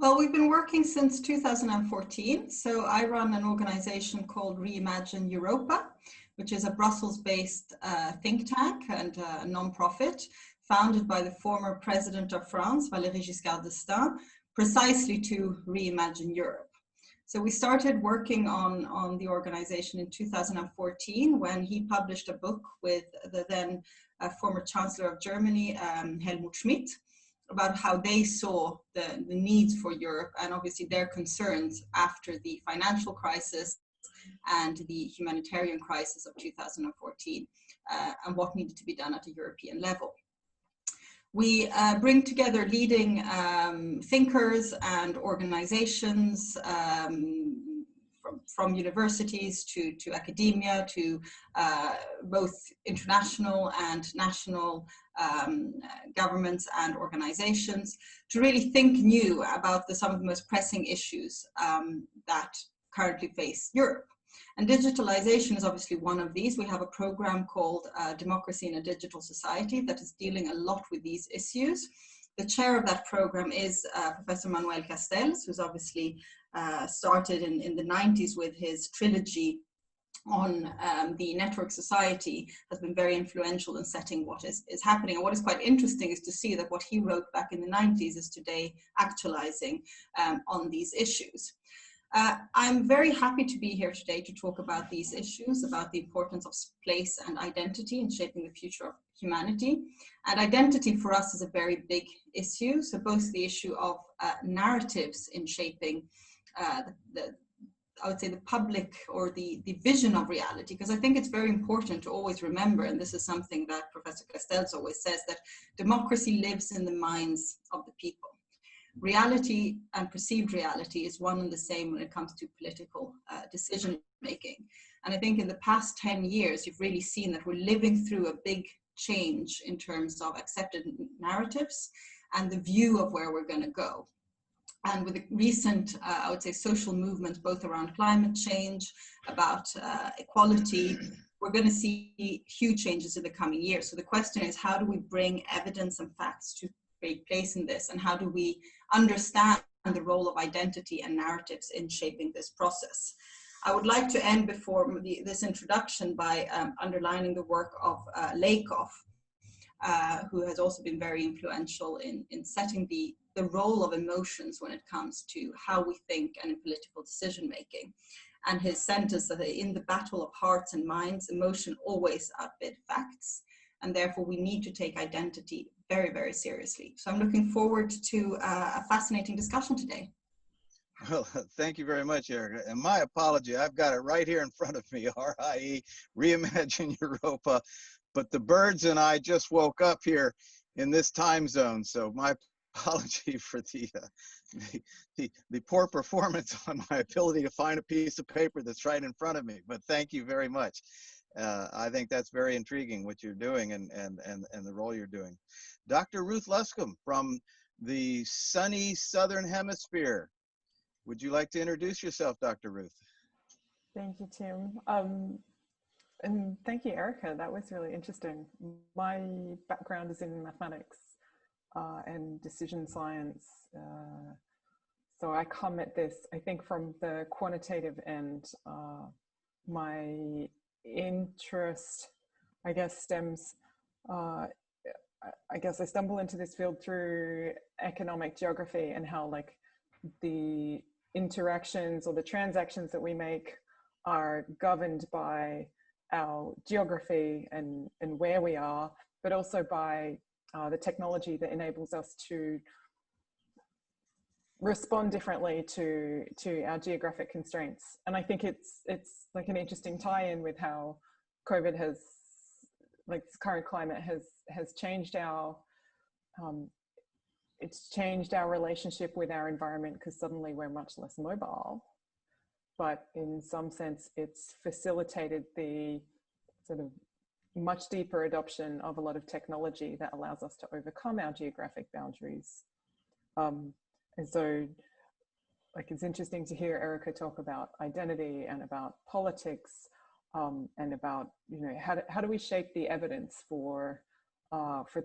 Well, we've been working since 2014. So I run an organization called Reimagine Europa, which is a Brussels-based think tank and a non-profit founded by the former president of France, Valéry Giscard d'Estaing, precisely to reimagine Europe. So we started working on the organization in 2014 when he published a book with the then former Chancellor of Germany, Helmut Schmidt, about how they saw the needs for Europe and obviously their concerns after the financial crisis and the humanitarian crisis of 2014 and what needed to be done at a European level. We bring together leading thinkers and organizations from universities to academia to both international and national governments and organizations to really think new about some of the most pressing issues that currently face Europe. And digitalization is obviously one of these. We have a program called Democracy in a Digital Society that is dealing a lot with these issues. The chair of that program is Professor Manuel Castells, who's obviously started in the 90s with his trilogy on the network society, has been very influential in setting what is happening. And what is quite interesting is to see that what he wrote back in the 90s is today actualizing on these issues. I'm very happy to be here today to talk about these issues, about the importance of place and identity in shaping the future of humanity. And identity for us is a very big issue. So both the issue of narratives in shaping I would say the public or the vision of reality, because I think it's very important to always remember, and this is something that Professor Castells always says, that democracy lives in the minds of the people. Reality and perceived reality is one and the same when it comes to political decision making. And I think in the past 10 years, you've really seen that we're living through a big change in terms of accepted narratives and the view of where we're going to go. And with the recent, I would say, social movements, both around climate change, about equality, we're going to see huge changes in the coming years. So the question is, how do we bring evidence and facts to take place in this? And how do we understand the role of identity and narratives in shaping this process? I would like to end before this introduction by underlining the work of Lakoff, who has also been very influential in setting the role of emotions when it comes to how we think and in political decision making. And his sentence that in the battle of hearts and minds, emotion always outbid facts. And therefore we need to take identity very, very seriously. So I'm looking forward to a fascinating discussion today. Well, thank you very much, Erica. And my apology, I've got it right here in front of me, RIE, Reimagine Europa. But the birds and I just woke up here in this time zone. So my apology for the poor performance on my ability to find a piece of paper that's right in front of me. But thank you very much. I think that's very intriguing what you're doing and the role you're doing. Dr. Ruth Luscombe from the sunny Southern Hemisphere. Would you like to introduce yourself, Dr. Ruth? Thank you, Tim. And thank you, Erica. That was really interesting. My background is in mathematics and decision science. So I come at this, I think, from the quantitative end. My interest, I guess, stems, I guess I stumble into this field through economic geography and how like the interactions or the transactions that we make are governed by our geography and where we are, but also by the technology that enables us to respond differently to our geographic constraints. And I think it's like an interesting tie-in with how COVID has, like this current climate has changed our, it's changed our relationship with our environment, because suddenly we're much less mobile. But in some sense, it's facilitated the sort of much deeper adoption of a lot of technology that allows us to overcome our geographic boundaries. And so, like, it's interesting to hear Erica talk about identity and about politics, and about, you know, how do we shape the evidence for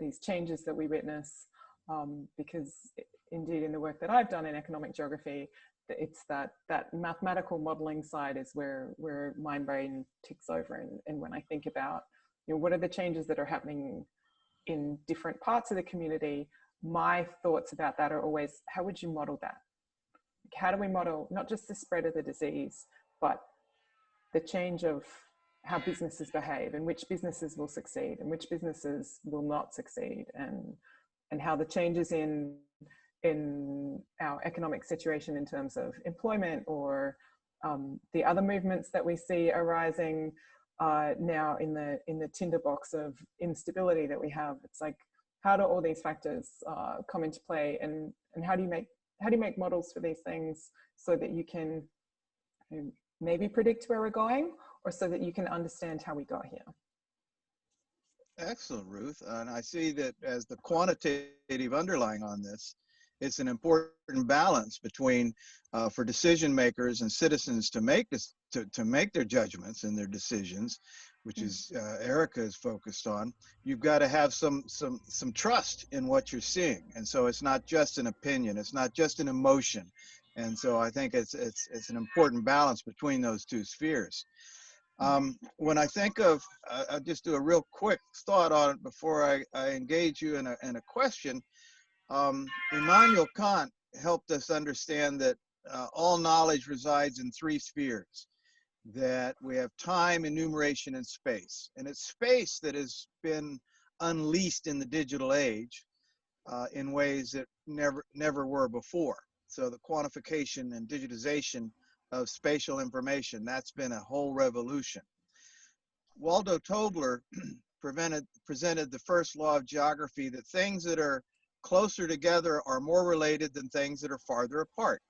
these changes that we witness, because indeed in the work that I've done in economic geography, it's that mathematical modeling side is where my brain ticks over. And when I think about, what are the changes that are happening in different parts of the community, my thoughts about that are always, how would you model that? How do we model not just the spread of the disease, but the change of how businesses behave, and which businesses will succeed and which businesses will not succeed, and how the changes in our economic situation in terms of employment, or the other movements that we see arising now in the tinderbox of instability that we have. It's like, how do all these factors come into play, and how do you make models for these things so that you can maybe predict where we're going, or so that you can understand how we got here? Excellent, Ruth. And I see that as the quantitative underlying on this, it's an important balance between for decision makers and citizens to make this, to make their judgments and their decisions, which is Erica is focused on. You've got to have some trust in what you're seeing, and so it's not just an opinion, it's not just an emotion, and so I think it's an important balance between those two spheres. When I think of, I'll just do a real quick thought on it before I engage you in a question. Immanuel Kant helped us understand that all knowledge resides in three spheres, that we have time, enumeration, and space. And it's space that has been unleashed in the digital age in ways that never were before. So the quantification and digitization of spatial information, that's been a whole revolution. Waldo Tobler presented the first law of geography, that things that are closer together are more related than things that are farther apart.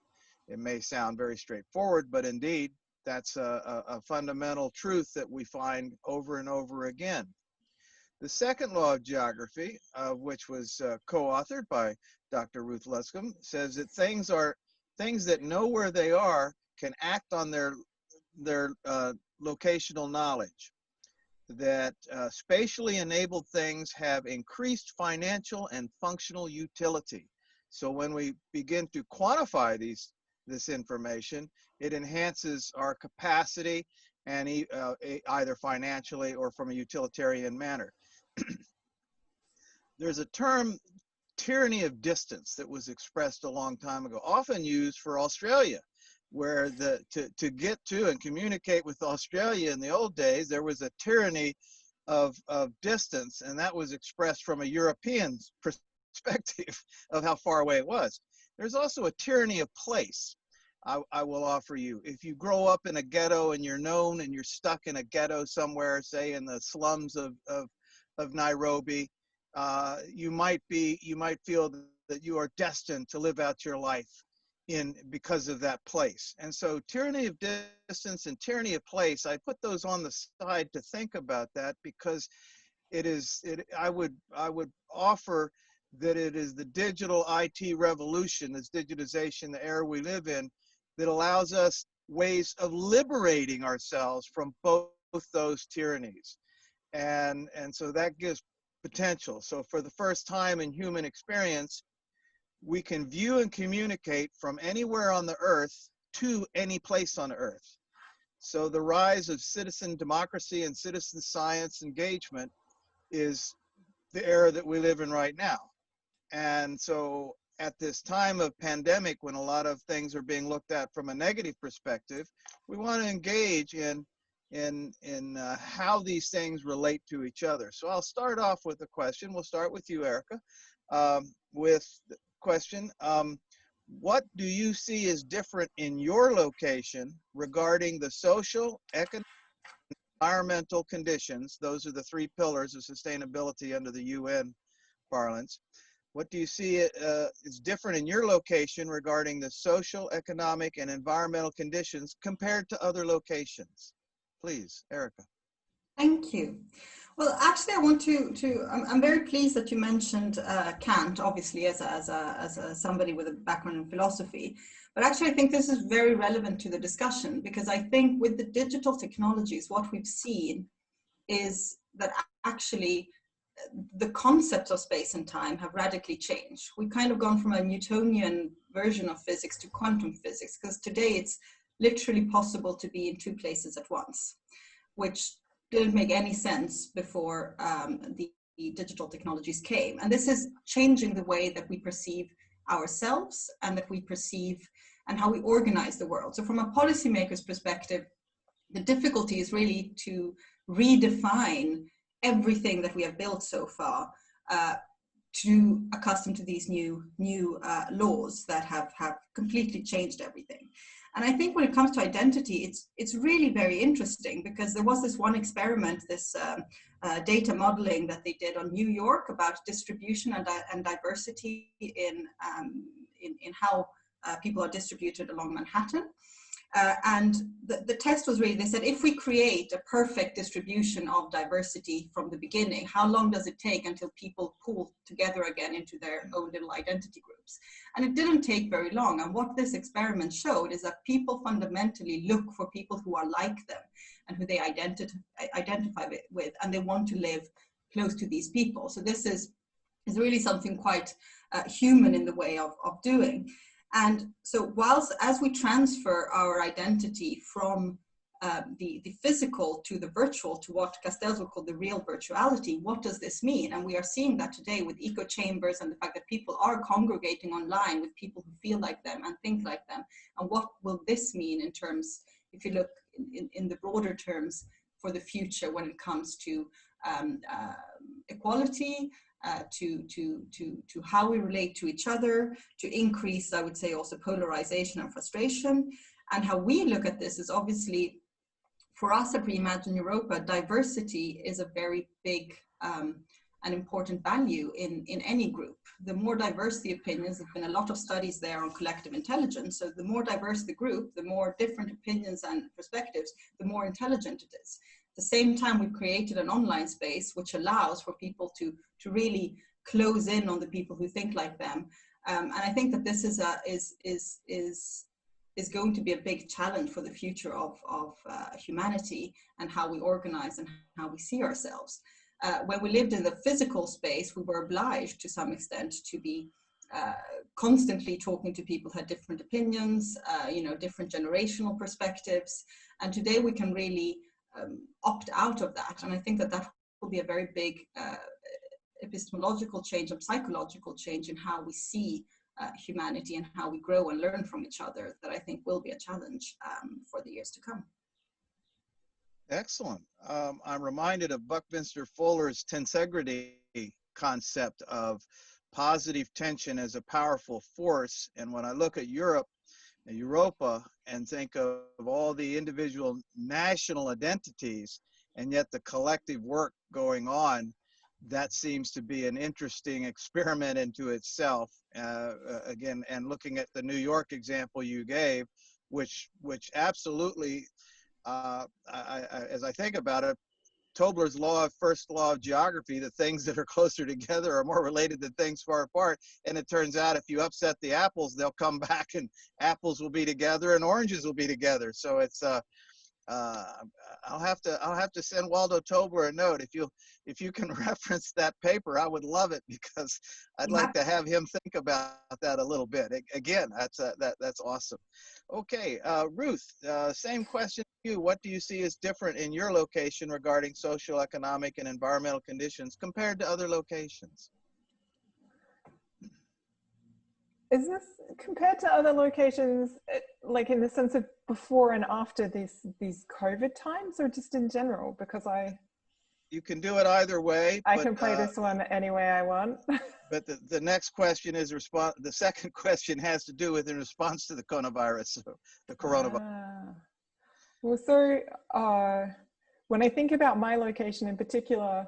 It may sound very straightforward, but indeed, that's a fundamental truth that we find over and over again. The second law of geography, which was co-authored by Dr. Ruth Luscombe, says that things that know where they are can act on their locational knowledge. That spatially enabled things have increased financial and functional utility. So when we begin to quantify this information, it enhances our capacity, and either financially or from a utilitarian manner. There's a term, tyranny of distance, that was expressed a long time ago, often used for Australia, where to get to and communicate with Australia in the old days, there was a tyranny of distance, and that was expressed from a European perspective of how far away it was. There's also a tyranny of place. I will offer you. If you grow up in a ghetto and you're known and you're stuck in a ghetto somewhere, say in the slums of Nairobi, you might feel that you are destined to live out your life because of that place. And so tyranny of distance and tyranny of place, I put those on the side to think about that, because I would offer that it is the digital IT revolution, this digitization, the era we live in, that allows us ways of liberating ourselves from both those tyrannies. And so that gives potential. So for the first time in human experience, we can view and communicate from anywhere on the earth to any place on earth. So the rise of citizen democracy and citizen science engagement is the era that we live in right now. And so at this time of pandemic, when a lot of things are being looked at from a negative perspective, we want to engage in how these things relate to each other. So I'll start off with a question. We'll start with you, Erica, with the question. What do you see as different in your location regarding the social, economic, environmental conditions? Those are the three pillars of sustainability under the UN parlance. What do you see is different in your location regarding the social, economic, and environmental conditions compared to other locations? Please, Erica. Thank you. Well, actually, I want I'm very pleased that you mentioned Kant, obviously, as somebody with a background in philosophy. But actually, I think this is very relevant to the discussion, because I think with the digital technologies, what we've seen is that actually the concepts of space and time have radically changed. We've kind of gone from a Newtonian version of physics to quantum physics, because today it's literally possible to be in two places at once, which didn't make any sense before the digital technologies came. And this is changing the way that we perceive ourselves and that we perceive and how we organize the world. So from a policymaker's perspective, the difficulty is really to redefine everything that we have built so far to accustom to these new laws that have completely changed everything. And I think when it comes to identity, it's really very interesting, because there was this one experiment, this data modeling that they did on New York about distribution and diversity in how people are distributed along Manhattan. And the test was really, they said, if we create a perfect distribution of diversity from the beginning, how long does it take until people pool together again into their own little identity groups? And it didn't take very long. And what this experiment showed is that people fundamentally look for people who are like them and who they identify with, and they want to live close to these people. So this is really something quite human in the way of doing. And so as we transfer our identity from the physical to the virtual, to what Castells would call the real virtuality, what does this mean? And we are seeing that today with echo chambers and the fact that people are congregating online with people who feel like them and think like them. And what will this mean in terms, if you look in the broader terms, for the future when it comes to equality, to how we relate to each other, to increase, I would say, also polarization and frustration. And how we look at this is obviously, for us at Reimagine Europa, diversity is a very big and important value in any group. The more diverse the opinions, there's been a lot of studies there on collective intelligence. So the more diverse the group, the more different opinions and perspectives, the more intelligent it is. At the same time, we've created an online space which allows for people to really close in on the people who think like them. And I think that this is going to be a big challenge for the future of humanity and how we organize and how we see ourselves. When we lived in the physical space, we were obliged to some extent to be constantly talking to people who had different opinions, different generational perspectives. And today we can really opt out of that. And I think that will be a very big epistemological change and psychological change in how we see humanity and how we grow and learn from each other, that I think will be a challenge for the years to come. Excellent. I'm reminded of Buckminster Fuller's tensegrity concept of positive tension as a powerful force. And when I look at Europa, and think of all the individual national identities, and yet the collective work going on, that seems to be an interesting experiment into itself. Again, and looking at the New York example you gave, which absolutely, as I think about it, Tobler's first law of geography, that things that are closer together are more related than things far apart. And it turns out if you upset the apples, they'll come back and apples will be together and oranges will be together. So it's I'll have to send Waldo Tobler a note. If you can reference that paper, I would love it, because I'd like to have him think about that a little bit. Again, that's awesome. Okay, Ruth, same question to you. What do you see as different in your location regarding social, economic, and environmental conditions compared to other locations? Is this compared to other locations, like in the sense of before and after these COVID times, or just in general? Because you can do it either way. I can play this one any way I want. But the next question is the second question has to do with in response to the coronavirus. Well, so when I think about my location in particular,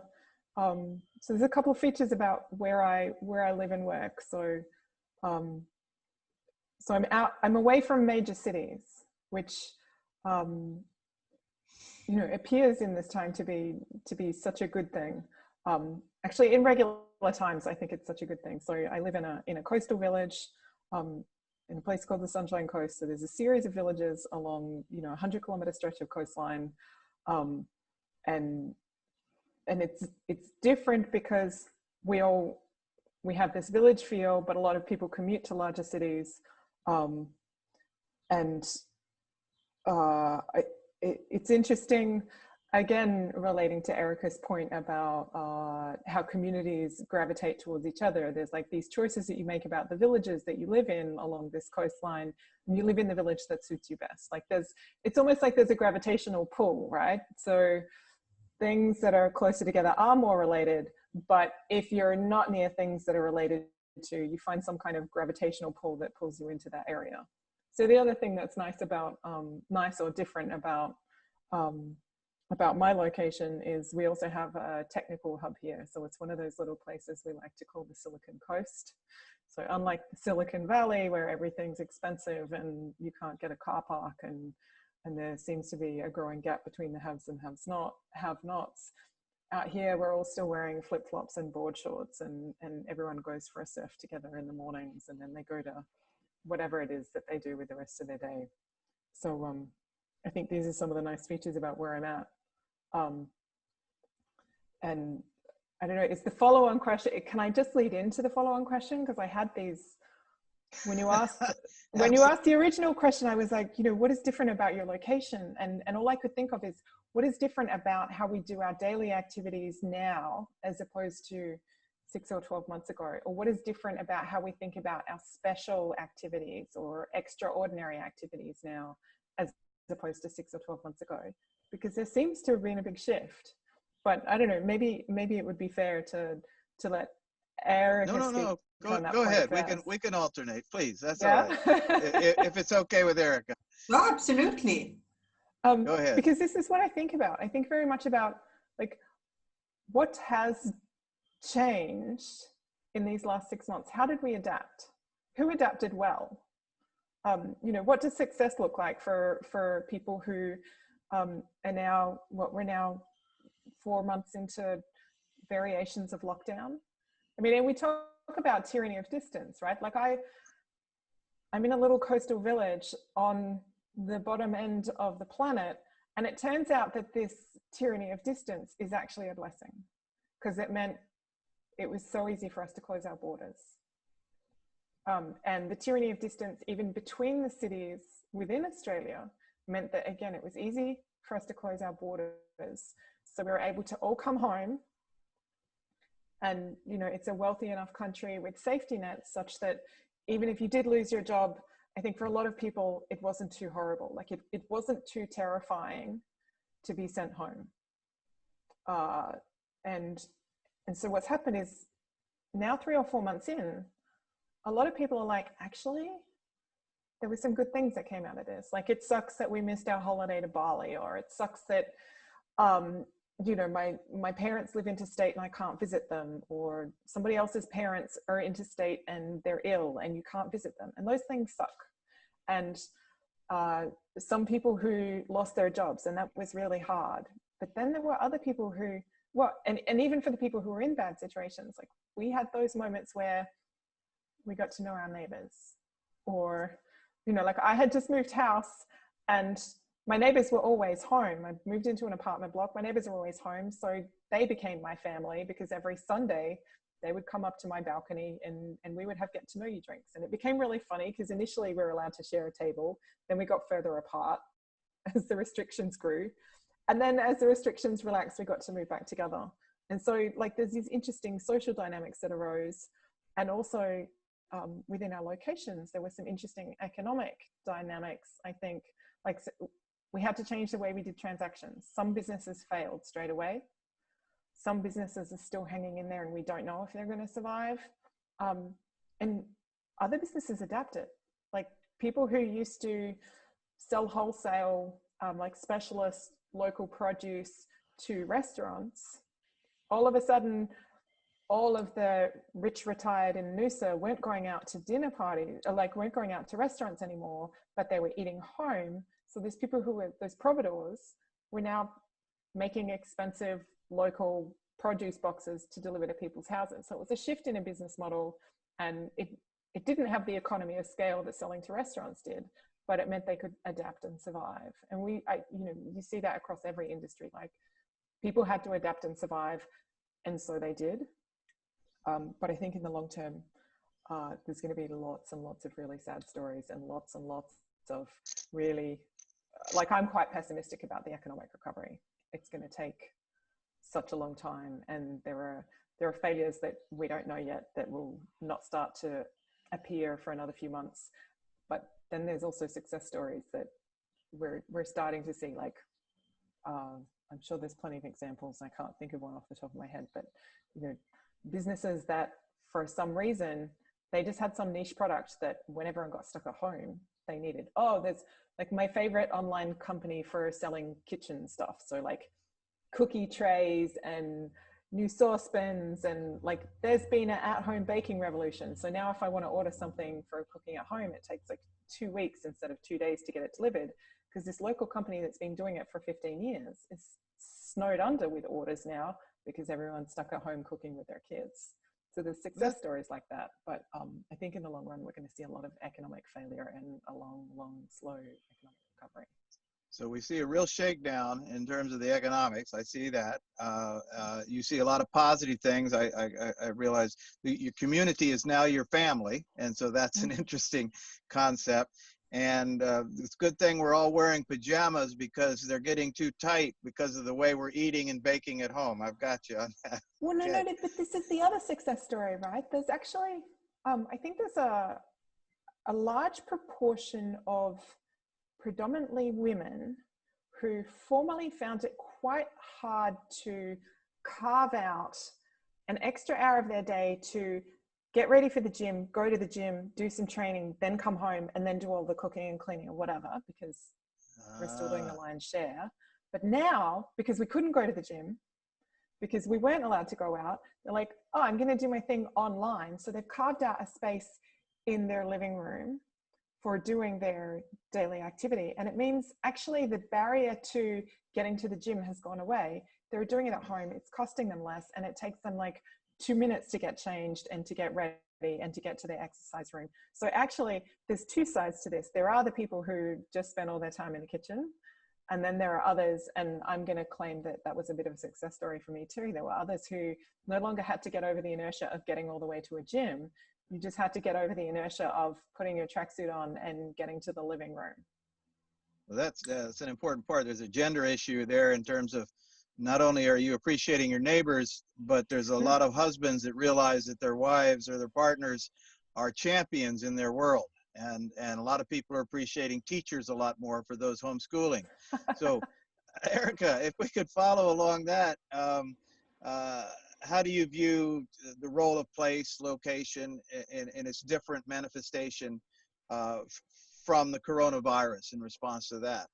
so there's a couple of features about where I live and work. So I'm away from major cities, which appears in this time to be such a good thing. Actually, in regular times, I think it's such a good thing. So I live in a coastal village, in a place called the Sunshine Coast. So there's a series of villages along, 100-kilometer stretch of coastline, and it's different because we have this village feel, but a lot of people commute to larger cities, and it's interesting, again, relating to Erica's point about how communities gravitate towards each other. There's like these choices that you make about the villages that you live in along this coastline, and you live in the village that suits you best. Like it's almost like there's a gravitational pull, right? So things that are closer together are more related, but if you're not near things that are related to, you find some kind of gravitational pull that pulls you into that area. So the other thing that's nice about, nice or different about my location is we also have a technical hub here. So it's one of those little places we like to call the Silicon Coast. So unlike the Silicon Valley, where everything's expensive and you can't get a car park, and there seems to be a growing gap between the haves and have-nots, out here we're all still wearing flip-flops and board shorts, and everyone goes for a surf together in the mornings, and then they go to whatever it is that they do with the rest of their day. So I think these are some of the nice features about where I'm at. And I don't know, is the follow-on question, can I just lead into the follow-on question? Because I had these, when you asked the original question, I was like, you know, what is different about your location? And all I could think of is, what is different about how we do our daily activities now as opposed to 6 or 12 months ago? Or what is different about how we think about our special activities or extraordinary activities now as opposed to 6 or 12 months ago? Because there seems to have been a big shift. But I don't know, maybe it would be fair to let Erica No. speak. Go ahead. We can alternate, please. That's yeah? all right. If it's okay with Erica. Oh, absolutely. Go ahead. Because this is what I think about. I think very much about like what has changed in these last 6 months. How did we adapt? Who adapted well? You know, what does success look like for people who are now, we're now 4 months into variations of lockdown? I mean, and we talk about tyranny of distance, right? Like I'm in a little coastal village on the bottom end of the planet, and it turns out that this tyranny of distance is actually a blessing, because it meant it was so easy for us to close our borders. And the tyranny of distance, even between the cities within Australia, meant that, again, it was easy for us to close our borders. So we were able to all come home. And, you know, it's a wealthy enough country with safety nets such that even if you did lose your job, I think for a lot of people, it wasn't too horrible. Like it wasn't too terrifying to be sent home. And so what's happened is now 3 or 4 months in, a lot of people are like, actually, there were some good things that came out of this. Like, it sucks that we missed our holiday to Bali, or it sucks that, you know, my parents live interstate and I can't visit them, or somebody else's parents are interstate and they're ill and you can't visit them. And those things suck. And some people who lost their jobs, and that was really hard. But then there were other people who, well, and even for the people who were in bad situations, like we had those moments where we got to know our neighbors, or, you know, like I had just moved house and my neighbors were always home. I moved into an apartment block. My neighbors were always home. So they became my family, because every Sunday they would come up to my balcony and we would have get to know you drinks. And it became really funny because initially we were allowed to share a table. Then we got further apart as the restrictions grew. And then as the restrictions relaxed, we got to move back together. And so like there's these interesting social dynamics that arose. And also within our locations, there were some interesting economic dynamics, I think. Like, we had to change the way we did transactions. Some businesses failed straight away. Some businesses are still hanging in there and we don't know if they're going to survive. And other businesses adapted. Like people who used to sell wholesale, like specialist local produce to restaurants, all of a sudden, all of the rich retired in Noosa weren't going out to dinner parties, or like weren't going out to restaurants anymore, but they were eating home. So these people who were those providors were now making expensive local produce boxes to deliver to people's houses. So it was a shift in a business model, and it didn't have the economy of scale that selling to restaurants did, but it meant they could adapt and survive. And you know, you see that across every industry. Like people had to adapt and survive, and so they did. But I think in the long term, there's going to be lots and lots of really sad stories and lots of really, like, I'm quite pessimistic about the economic recovery. It's going to take such a long time, and there are failures that we don't know yet that will not start to appear for another few months. But then there's also success stories that we're starting to see, like, I'm sure there's plenty of examples. I can't think of one off the top of my head, but businesses that for some reason they just had some niche product that when everyone got stuck at home, they needed. Oh, there's like my favorite online company for selling kitchen stuff. So like cookie trays and new saucepans, and like there's been an at-home baking revolution. So now if I want to order something for cooking at home, it takes like 2 weeks instead of 2 days to get it delivered, because this local company that's been doing it for 15 years is snowed under with orders now because everyone's stuck at home cooking with their kids. So there's success stories like that. But I think in the long run, we're going to see a lot of economic failure and a long, slow economic recovery. So we see a real shakedown in terms of the economics. I see that. You see a lot of positive things. I realize your community is now your family. And so that's an interesting concept. And it's a good thing we're all wearing pajamas because they're getting too tight because of the way we're eating and baking at home. I've got you on that. Well, no, but this is the other success story, right? There's actually, I think there's a large proportion of predominantly women who formerly found it quite hard to carve out an extra hour of their day to get ready for the gym, go to the gym, do some training, then come home and then do all the cooking and cleaning or whatever, because we're still doing the lion's share. But now, because we couldn't go to the gym, because we weren't allowed to go out, they're like, oh, I'm going to do my thing online. So they've carved out a space in their living room for doing their daily activity. And it means actually the barrier to getting to the gym has gone away. They're doing it at home. It's costing them less, and it takes them like 2 minutes to get changed and to get ready and to get to their exercise room. So actually there's two sides to this. There are the people who just spend all their time in the kitchen, and then there are others, and I'm going to claim that that was a bit of a success story for me too. There were others who no longer had to get over the inertia of getting all the way to a gym. You just had to get over the inertia of putting your tracksuit on and getting to the living room. Well, that's an important part. There's a gender issue there in terms of not only are you appreciating your neighbors, but there's a lot of husbands that realize that their wives or their partners are champions in their world. And a lot of people are appreciating teachers a lot more for those homeschooling. So, Erica, if we could follow along that, how do you view the role of place, location, in its different manifestation from the coronavirus in response to that?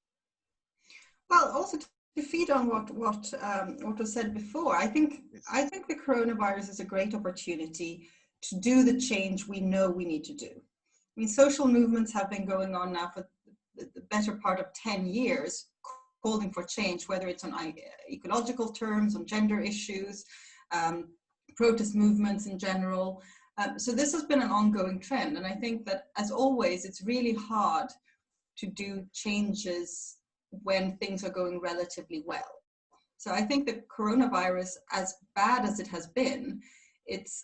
Well, also to feed on what was said before, I think the coronavirus is a great opportunity to do the change we know we need to do. I mean, social movements have been going on now for the better part of 10 years, calling for change, whether it's on ecological terms, on gender issues, protest movements in general. So this has been an ongoing trend. And I think that, as always, it's really hard to do changes when things are going relatively well. So I think the coronavirus, as bad as it has been, its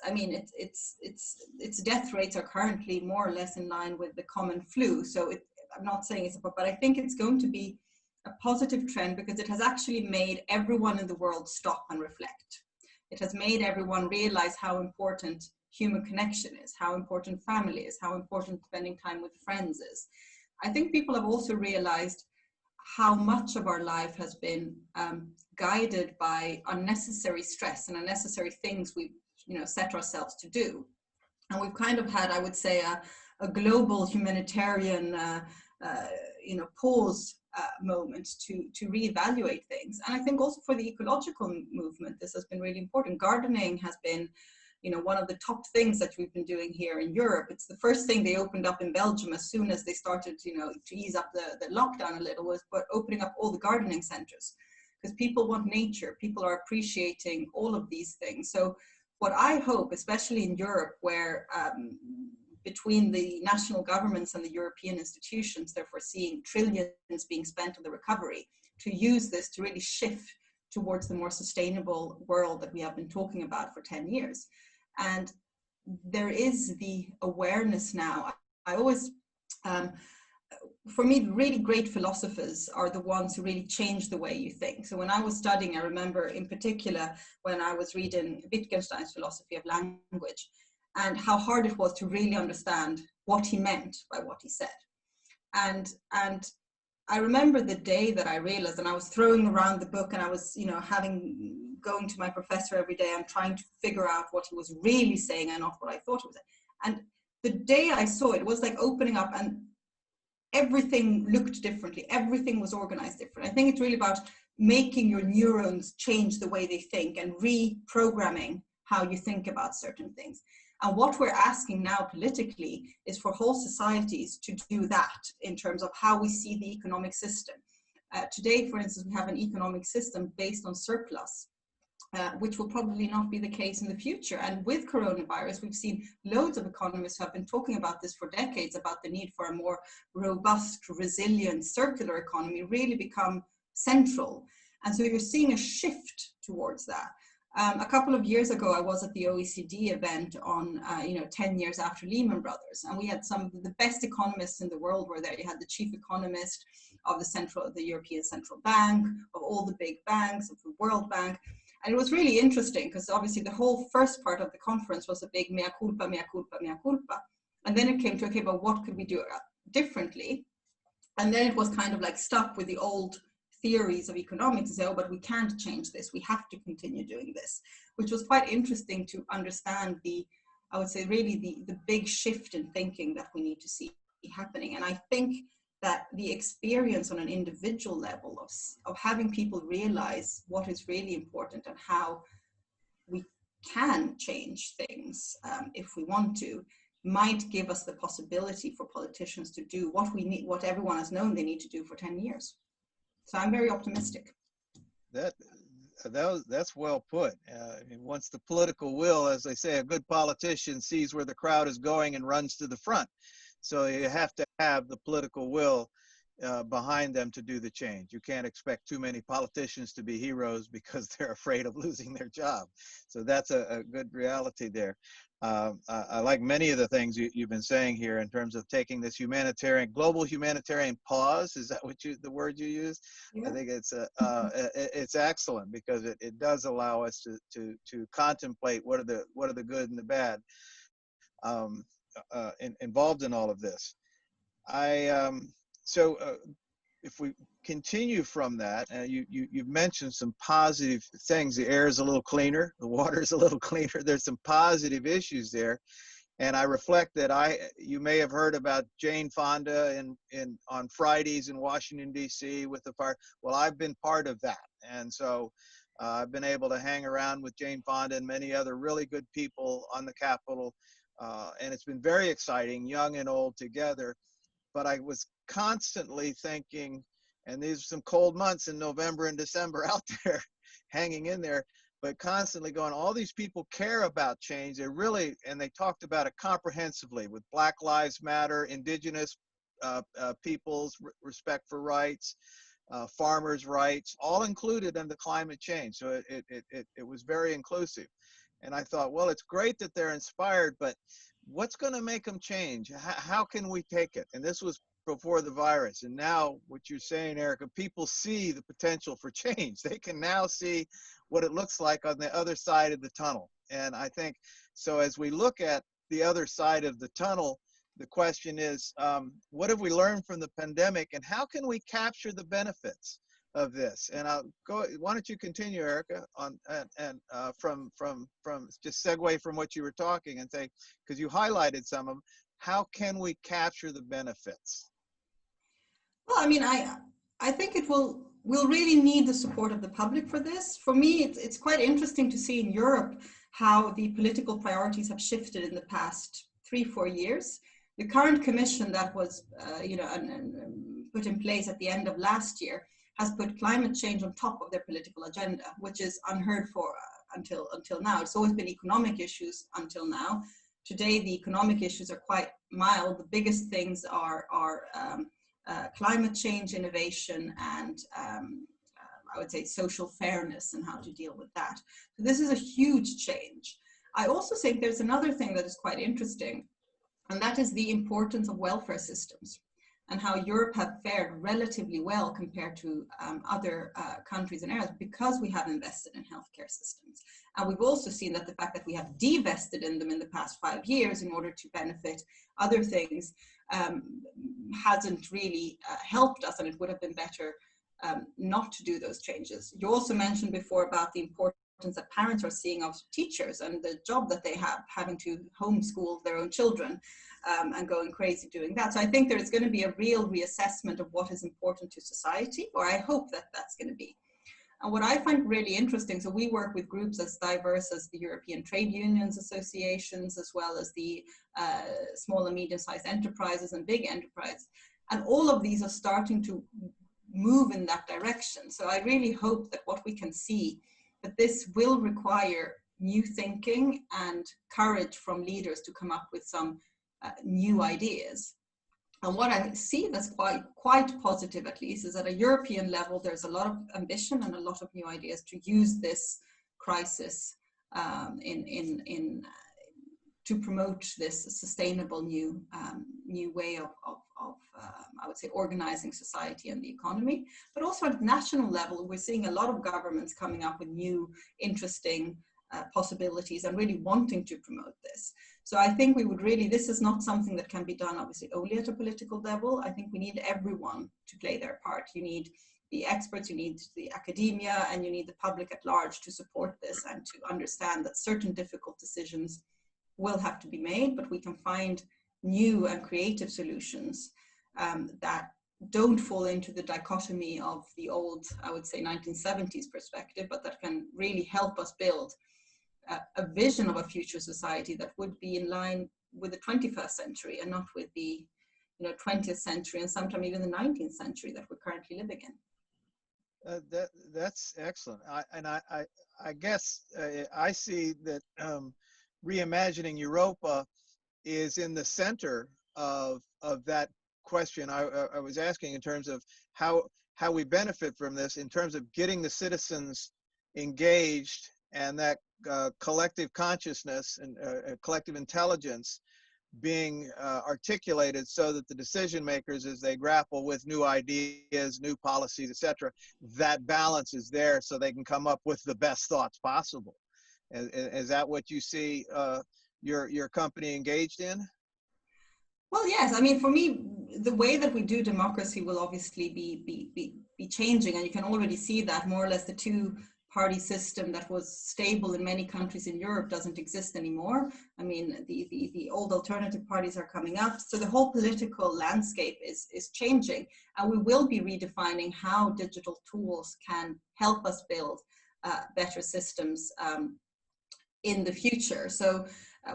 death rates are currently more or less in line with the common flu. So I'm not saying it's but I think it's going to be a positive trend because it has actually made everyone in the world stop and reflect. It has made everyone realize how important human connection is, how important family is, how important spending time with friends is. I think people have also realized how much of our life has been guided by unnecessary stress and unnecessary things we set ourselves to do. And we've kind of had, I would say, a global humanitarian pause moment to reevaluate things. And I think also for the ecological movement, this has been really important. Gardening has been, one of the top things that we've been doing here in Europe. It's the first thing they opened up in Belgium as soon as they started, to ease up the lockdown a little, was but opening up all the gardening centers, because people want nature. People are appreciating all of these things. So what I hope, especially in Europe, where between the national governments and the European institutions, they're foreseeing trillions being spent on the recovery, to use this to really shift towards the more sustainable world that we have been talking about for 10 years. And there is the awareness now. I always, for me, really great philosophers are the ones who really change the way you think. So when I was studying, I remember in particular when I was reading Wittgenstein's philosophy of language, and how hard it was to really understand what he meant by what he said. And I remember the day that I realized, and I was throwing around the book, and I was, going to my professor every day and trying to figure out what he was really saying and not what I thought he was saying. And the day I saw it, it was like opening up, and everything looked differently. Everything was organized different. I think it's really about making your neurons change the way they think and reprogramming how you think about certain things. And what we're asking now politically is for whole societies to do that in terms of how we see the economic system. Today, for instance, we have an economic system based on surplus, which will probably not be the case in the future. And with coronavirus, we've seen loads of economists who have been talking about this for decades, about the need for a more robust, resilient, circular economy really become central. And so you're seeing a shift towards that. A couple of years ago, I was at the OECD event on, 10 years after Lehman Brothers, and we had some of the best economists in the world were there. You had the chief economist of the European Central Bank, of all the big banks, of the World Bank. And it was really interesting because obviously the whole first part of the conference was a big mea culpa, mea culpa, mea culpa. And then it came to, okay, but what could we do differently? And then it was kind of like stuck with the old theories of economics and say, oh, but we can't change this. We have to continue doing this, which was quite interesting to understand I would say really the big shift in thinking that we need to see happening. And I think that the experience on an individual level of having people realize what is really important and how we can change things if we want to, might give us the possibility for politicians to do what we need, what everyone has known they need to do for 10 years. So I'm very optimistic. That's well put. Once the political will, as they say, a good politician sees where the crowd is going and runs to the front. So you have to have the political will behind them to do the change. You can't expect too many politicians to be heroes because they're afraid of losing their job. So that's a good reality there. I like many of the things you've been saying here in terms of taking this global humanitarian pause. Is that the word you used? Yeah. I think it's excellent because it does allow us to contemplate what are the good and the bad involved in all of this. If we continue from that, you've mentioned some positive things. The air is a little cleaner, the water is a little cleaner. There's some positive issues there, and I reflect that you may have heard about Jane Fonda on Fridays in Washington D.C. with the fire. Well, I've been part of that, and so I've been able to hang around with Jane Fonda and many other really good people on the Capitol, and it's been very exciting, young and old together. But I was constantly thinking, and these are some cold months in November and December out there, hanging in there, but constantly going, all these people care about change. And they talked about it comprehensively with Black Lives Matter, indigenous people's respect for rights, farmers' rights, all included in the climate change. So it was very inclusive. And I thought, well, it's great that they're inspired, but what's going to make them change? How can we take it? And this was before the virus. And now what you're saying, Erica, people see the potential for change. They can now see what it looks like on the other side of the tunnel. And I think, so as we look at the other side of the tunnel, the question is, what have we learned from the pandemic and how can we capture the benefits of this? And why don't you continue, Erica, from just segue from what you were talking and say, because you highlighted some of them, how can we capture the benefits? Well, I mean, I think we'll really need the support of the public for this. For me, it's quite interesting to see in Europe how the political priorities have shifted in the past 3-4 years. The current commission that was, put in place at the end of last year has put climate change on top of their political agenda, which is unheard for until now. It's always been economic issues until now. Today, the economic issues are quite mild. The biggest things are climate change, innovation, and I would say, social fairness and how to deal with that. So this is a huge change. I also think there's another thing that is quite interesting, and that is the importance of welfare systems and how Europe have fared relatively well compared to other countries and areas because we have invested in healthcare systems. And we've also seen that the fact that we have divested in them in the past 5 years in order to benefit other things hasn't really helped us, and it would have been better not to do those changes. You also mentioned before about the importance that parents are seeing of teachers and the job that they have, having to homeschool their own children and going crazy doing that. So I think there is going to be a real reassessment of what is important to society, or I hope that that's going to be. And what I find really interesting, so we work with groups as diverse as the European Trade Unions Associations, as well as the small and medium-sized enterprises and big enterprises. And all of these are starting to move in that direction. So I really hope that what we can see, that this will require new thinking and courage from leaders to come up with some new ideas. And what I see that's quite positive, at least, is at a European level, there's a lot of ambition and a lot of new ideas to use this crisis to promote this sustainable new way of I would say, organizing society and the economy. But also at national level, we're seeing a lot of governments coming up with new, interesting possibilities and really wanting to promote this. So I think we would really, this is not something that can be done obviously only at a political level. I think we need everyone to play their part. You need the experts, you need the academia, and you need the public at large to support this and to understand that certain difficult decisions will have to be made, but we can find new and creative solutions that don't fall into the dichotomy of the old, I would say, 1970s perspective, but that can really help us build a vision of a future society that would be in line with the 21st century and not with the 20th century and sometimes even the 19th century that we're currently living in. That's excellent. I guess I see that reimagining Europa is in the center of that question I was asking, in terms of how we benefit from this, in terms of getting the citizens engaged, and that collective consciousness and collective intelligence being articulated so that the decision makers, as they grapple with new ideas, new policies, etc., that balance is there so they can come up with the best thoughts possible. Is that what you see your company engaged in? Well, yes. I mean, for me, the way that we do democracy will obviously be changing, and you can already see that more or less the two-party system that was stable in many countries in Europe doesn't exist anymore. I mean, the old alternative parties are coming up, so the whole political landscape is changing, and we will be redefining how digital tools can help us build better systems in the future. So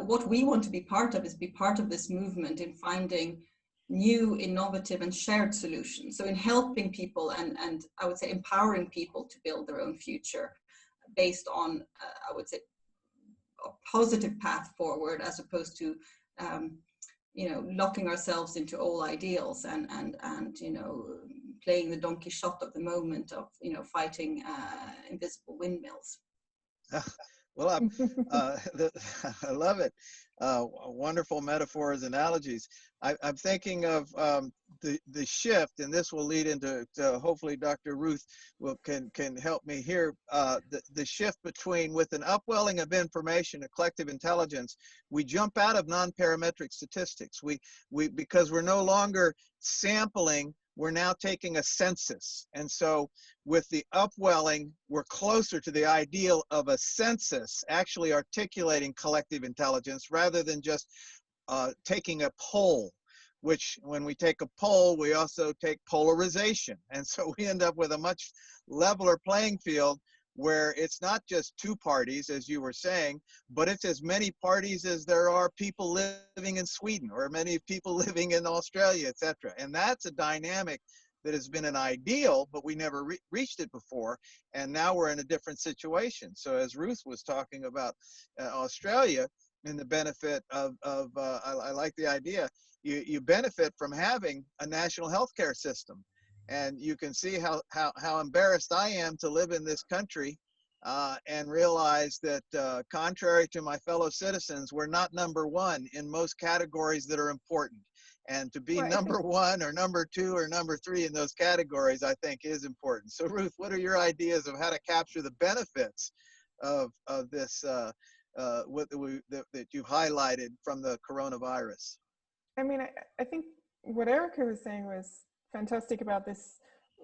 what we want to be part of is be part of this movement in finding new, innovative and shared solutions. So in helping people and I would say empowering people to build their own future based on, I would say, a positive path forward, as opposed to, locking ourselves into old ideals and playing the Don Quixote of the moment of, fighting invisible windmills. Well, I love it. Wonderful metaphors, analogies. I'm thinking of the shift, and this will lead into hopefully Dr. Ruth can help me here. The shift between, with an upwelling of information, a collective intelligence, we jump out of non-parametric statistics. Because we're no longer sampling. We're now taking a census. And so with the upwelling, we're closer to the ideal of a census, actually articulating collective intelligence rather than just taking a poll, which when we take a poll, we also take polarization. And so we end up with a much leveler playing field where it's not just two parties, as you were saying, but it's as many parties as there are people living in Sweden, or many people living in Australia, etc. And that's a dynamic that has been an ideal, but we never reached it before. And now we're in a different situation. So as Ruth was talking about Australia and the benefit of I like the idea, you benefit from having a national healthcare system. And you can see how embarrassed I am to live in this country and realize that contrary to my fellow citizens, we're not number one in most categories that are important. And to be number one or number two or number three in those categories, I think is important. So Ruth, what are your ideas of how to capture the benefits of this that you highlighted from the coronavirus? I mean, I think what Erica was saying was fantastic about this,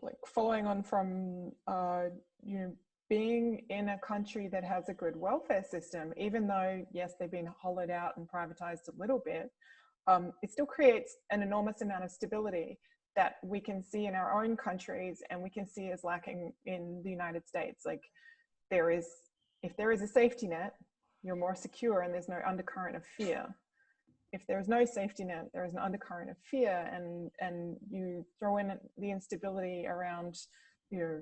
like following on from, you know, being in a country that has a good welfare system, even though, yes, they've been hollowed out and privatized a little bit, it still creates an enormous amount of stability that we can see in our own countries and we can see as lacking in the United States. Like if there is a safety net, you're more secure and there's no undercurrent of fear. If there's no safety net, there is an undercurrent of fear, and you throw in the instability around, you know,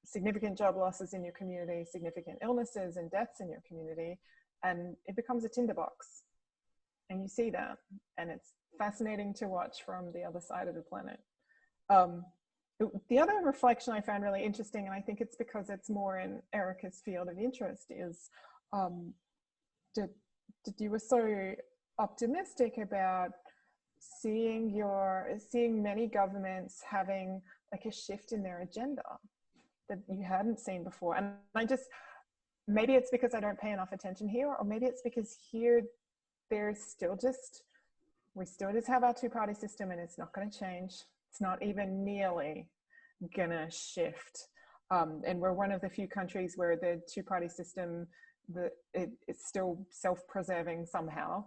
significant job losses in your community, significant illnesses and deaths in your community, and it becomes a tinderbox. And you see that, and it's fascinating to watch from the other side of the planet. The other reflection I found really interesting, and I think it's because it's more in Erica's field of interest, is that you were so optimistic about seeing many governments having like a shift in their agenda that you hadn't seen before. And maybe it's because I don't pay enough attention here, or maybe it's because here we still just have our two-party system, and it's not going to change. It's not even nearly gonna shift. And we're one of the few countries where the two-party system, it's still self-preserving somehow.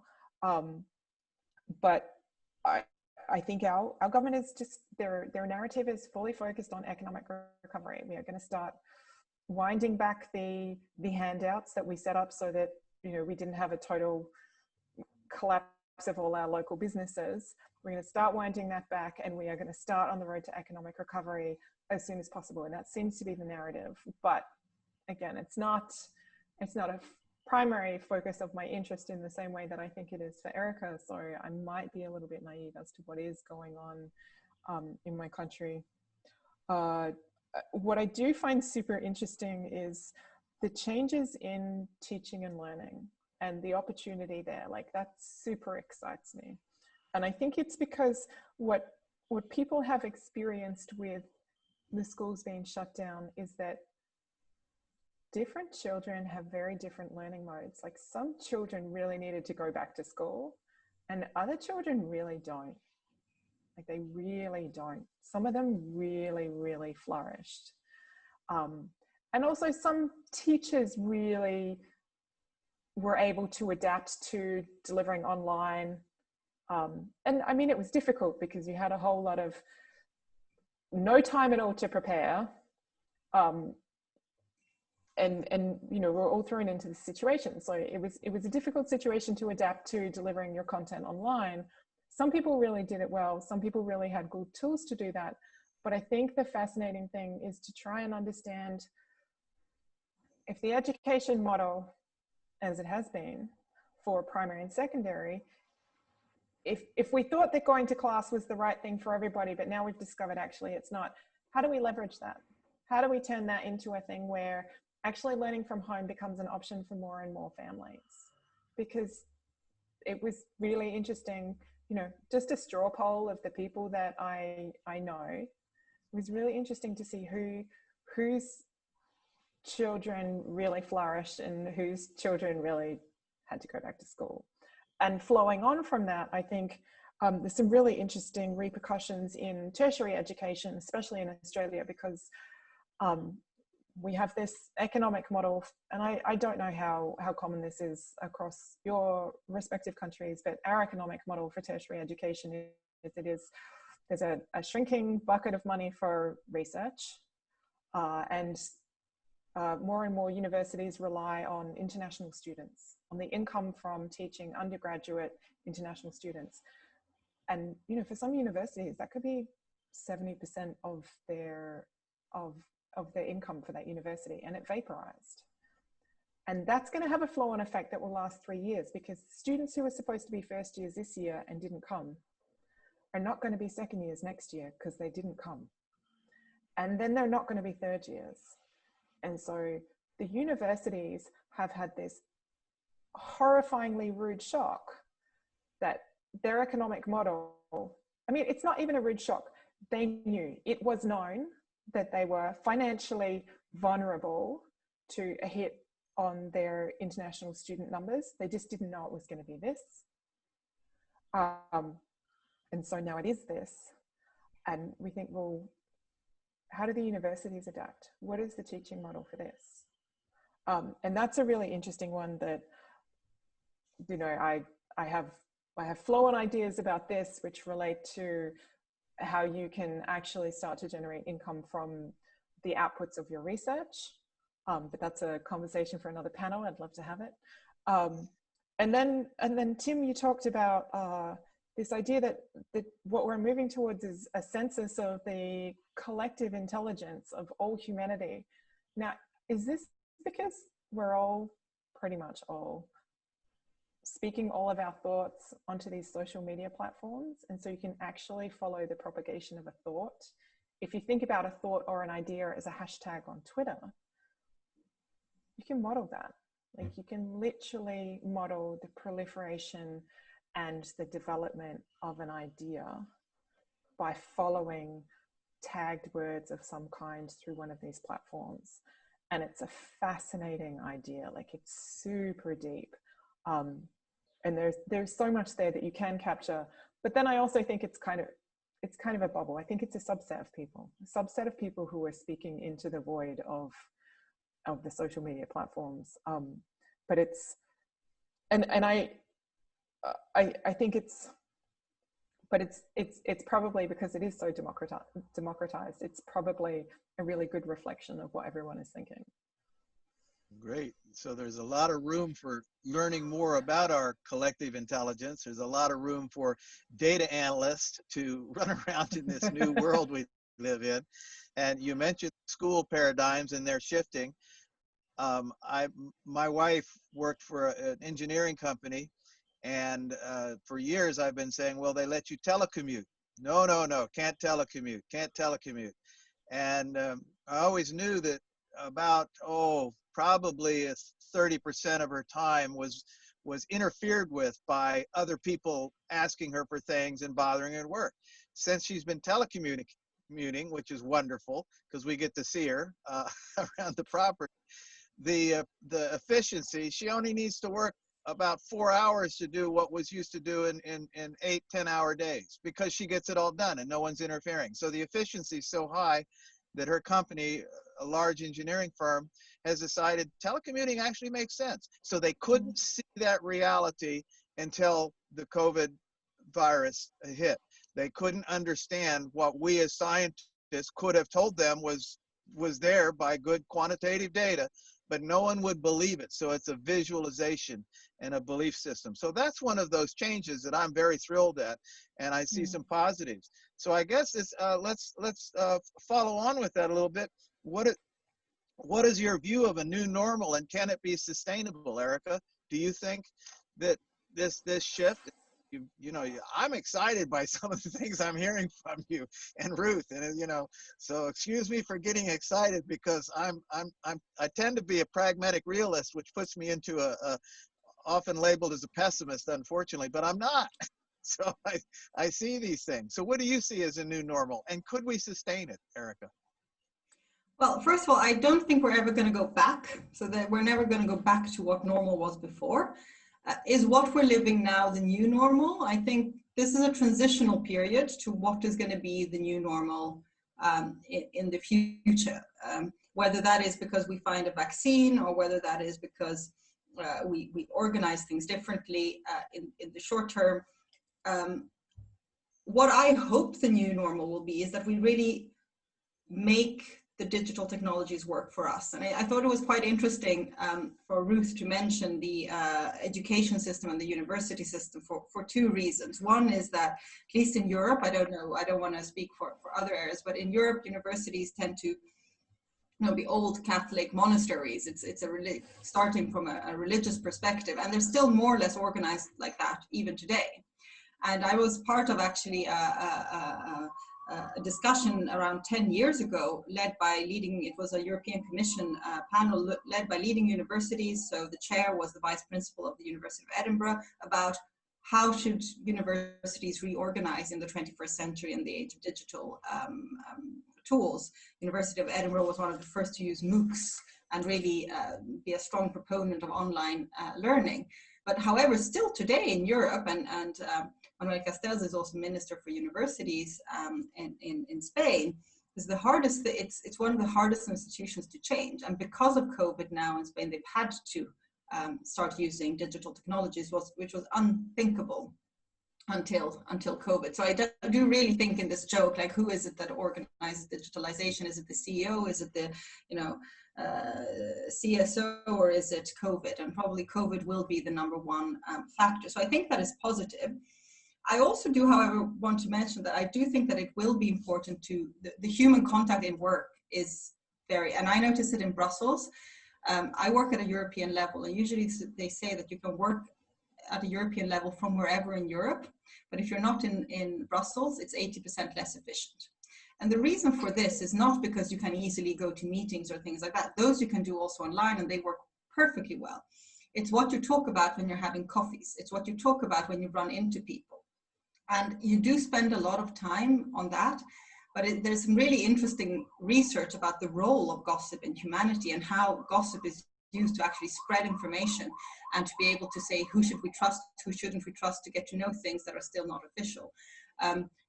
But I think our government is just, their narrative is fully focused on economic recovery. We are going to start winding back the handouts that we set up so that, you know, we didn't have a total collapse of all our local businesses. We're going to start winding that back, and we are going to start on the road to economic recovery as soon as possible. And that seems to be the narrative. But again, it's not a primary focus of my interest in the same way that I think it is for Erica. So I might be a little bit naive as to what is going on in my country. What I do find super interesting is the changes in teaching and learning and the opportunity there. Like, that super excites me. And I think it's because what people have experienced with the schools being shut down is that different children have very different learning modes. Like, some children really needed to go back to school and other children really don't. Like, they really don't. Some of them really, really flourished. And also some teachers really were able to adapt to delivering online. And I mean, it was difficult because you had a whole lot of no time at all to prepare. And you know, we're all thrown into this situation. So it was a difficult situation to adapt to delivering your content online. Some people really did it well. Some people really had good tools to do that. But I think the fascinating thing is to try and understand if the education model, as it has been for primary and secondary, if we thought that going to class was the right thing for everybody, but now we've discovered actually it's not, how do we leverage that? How do we turn that into a thing where actually learning from home becomes an option for more and more families? Because it was really interesting, you know, just a straw poll of the people that I know. It was really interesting to see whose children really flourished and whose children really had to go back to school. And flowing on from that, I think there's some really interesting repercussions in tertiary education, especially in Australia, because we have this economic model, and I don't know how common this is across your respective countries, but our economic model for tertiary education there's a shrinking bucket of money for research, and more and more universities rely on international students, on the income from teaching undergraduate international students. And, you know, for some universities, that could be 70% of their income for that university, and it vaporized. And that's going to have a flow-on effect that will last 3 years, because students who were supposed to be first years this year and didn't come are not going to be second years next year because they didn't come. and then they're not going to be third years. And so the universities have had this horrifyingly rude shock that their economic model, I mean, it's not even a rude shock. They knew, it was known that they were financially vulnerable to a hit on their international student numbers. They just didn't know it was going to be this. And so now it is this. And we think, well, how do the universities adapt? What is the teaching model for this? And that's a really interesting one that, you know, I have flow-on ideas about this, which relate to how you can actually start to generate income from the outputs of your research. But that's a conversation for another panel. I'd love to have it. And then Tim, you talked about this idea that what we're moving towards is a census of the collective intelligence of all humanity. Now, is this because we're all, pretty much all, speaking all of our thoughts onto these social media platforms? And so you can actually follow the propagation of a thought. If you think about a thought or an idea as a hashtag on Twitter, you can model that. Like, you can literally model the proliferation and the development of an idea by following tagged words of some kind through one of these platforms. And it's a fascinating idea. Like, it's super deep. And there's so much there that you can capture. But then I also think it's kind of a bubble. I think it's a subset of people who are speaking into the void of the social media platforms. But it's, and I think it's probably because it is so democratized, it's probably a really good reflection of what everyone is thinking. Great. So there's a lot of room for learning more about our collective intelligence. There's a lot of room for data analysts to run around in this new world we live in. And you mentioned school paradigms, and they're shifting. My wife worked for an engineering company, and for years I've been saying, well, they let you telecommute. No, can't telecommute. And I always knew that about, probably 30% of her time was interfered with by other people asking her for things and bothering her at work. Since she's been telecommuting, which is wonderful because we get to see her around the property, the efficiency, she only needs to work about 4 hours to do what was used to do in 8-10 hour days, because she gets it all done and no one's interfering. So the efficiency is so high that her company, a large engineering firm, has decided telecommuting actually makes sense. So they couldn't see that reality until the COVID virus hit. They couldn't understand what we as scientists could have told them was there by good quantitative data, but no one would believe it. So it's a visualization and a belief system. So that's one of those changes that I'm very thrilled at, and I see some positives. So I guess it's, let's follow on with that a little bit. What is your view of a new normal, and can it be sustainable, Erica? Do you think that this shift, you know, I'm excited by some of the things I'm hearing from you and Ruth, and you know, so excuse me for getting excited, because I tend to be a pragmatic realist, which puts me into a often labeled as a pessimist, unfortunately, but I'm not. So I see these things. So what do you see as a new normal, and could we sustain it, Erica? Well, first of all, I don't think we're ever going to go back, so that we're never going to go back to what normal was before. Is what we're living now the new normal? I think this is a transitional period to what is going to be the new normal in the future. Whether that is because we find a vaccine, or whether that is because we organize things differently in the short term. What I hope the new normal will be is that we really make the digital technologies work for us. And I thought it was quite interesting for Ruth to mention the education system and the university system for two reasons. One is that, at least in Europe, I don't know, I don't want to speak for other areas, but in Europe, universities tend to, the old Catholic monasteries. It's starting from a religious perspective, and they're still more or less organized like that even today. And I was part of actually a a discussion around 10 years ago, led by it was a European Commission panel led by leading universities. So the chair was the vice principal of the University of Edinburgh, about how should universities reorganize in the 21st century in the age of digital tools. University of Edinburgh was one of the first to use MOOCs and really be a strong proponent of online learning. But however, still today in Europe, and Manuel Castells is also Minister for Universities in Spain, is it's one of the hardest institutions to change. And because of COVID now in Spain, they've had to start using digital technologies, which was unthinkable until COVID. So I do really think in this joke, like, who is it that organizes digitalization? Is it the CEO? Is it the, CSO, or is it COVID? And probably COVID will be the number one factor. So I think that is positive. I also do, however, want to mention that I do think that it will be important to, the human contact in work is and I notice it in Brussels. I work at a European level, and usually they say that you can work at a European level from wherever in Europe, but if you're not in Brussels, it's 80% less efficient. And the reason for this is not because you can easily go to meetings or things like that. Those you can do also online, and they work perfectly well. It's what you talk about when you're having coffees. It's what you talk about when you run into people. And you do spend a lot of time on that, but there's some really interesting research about the role of gossip in humanity and how gossip is used to actually spread information and to be able to say who should we trust, who shouldn't we trust, to get to know things that are still not official.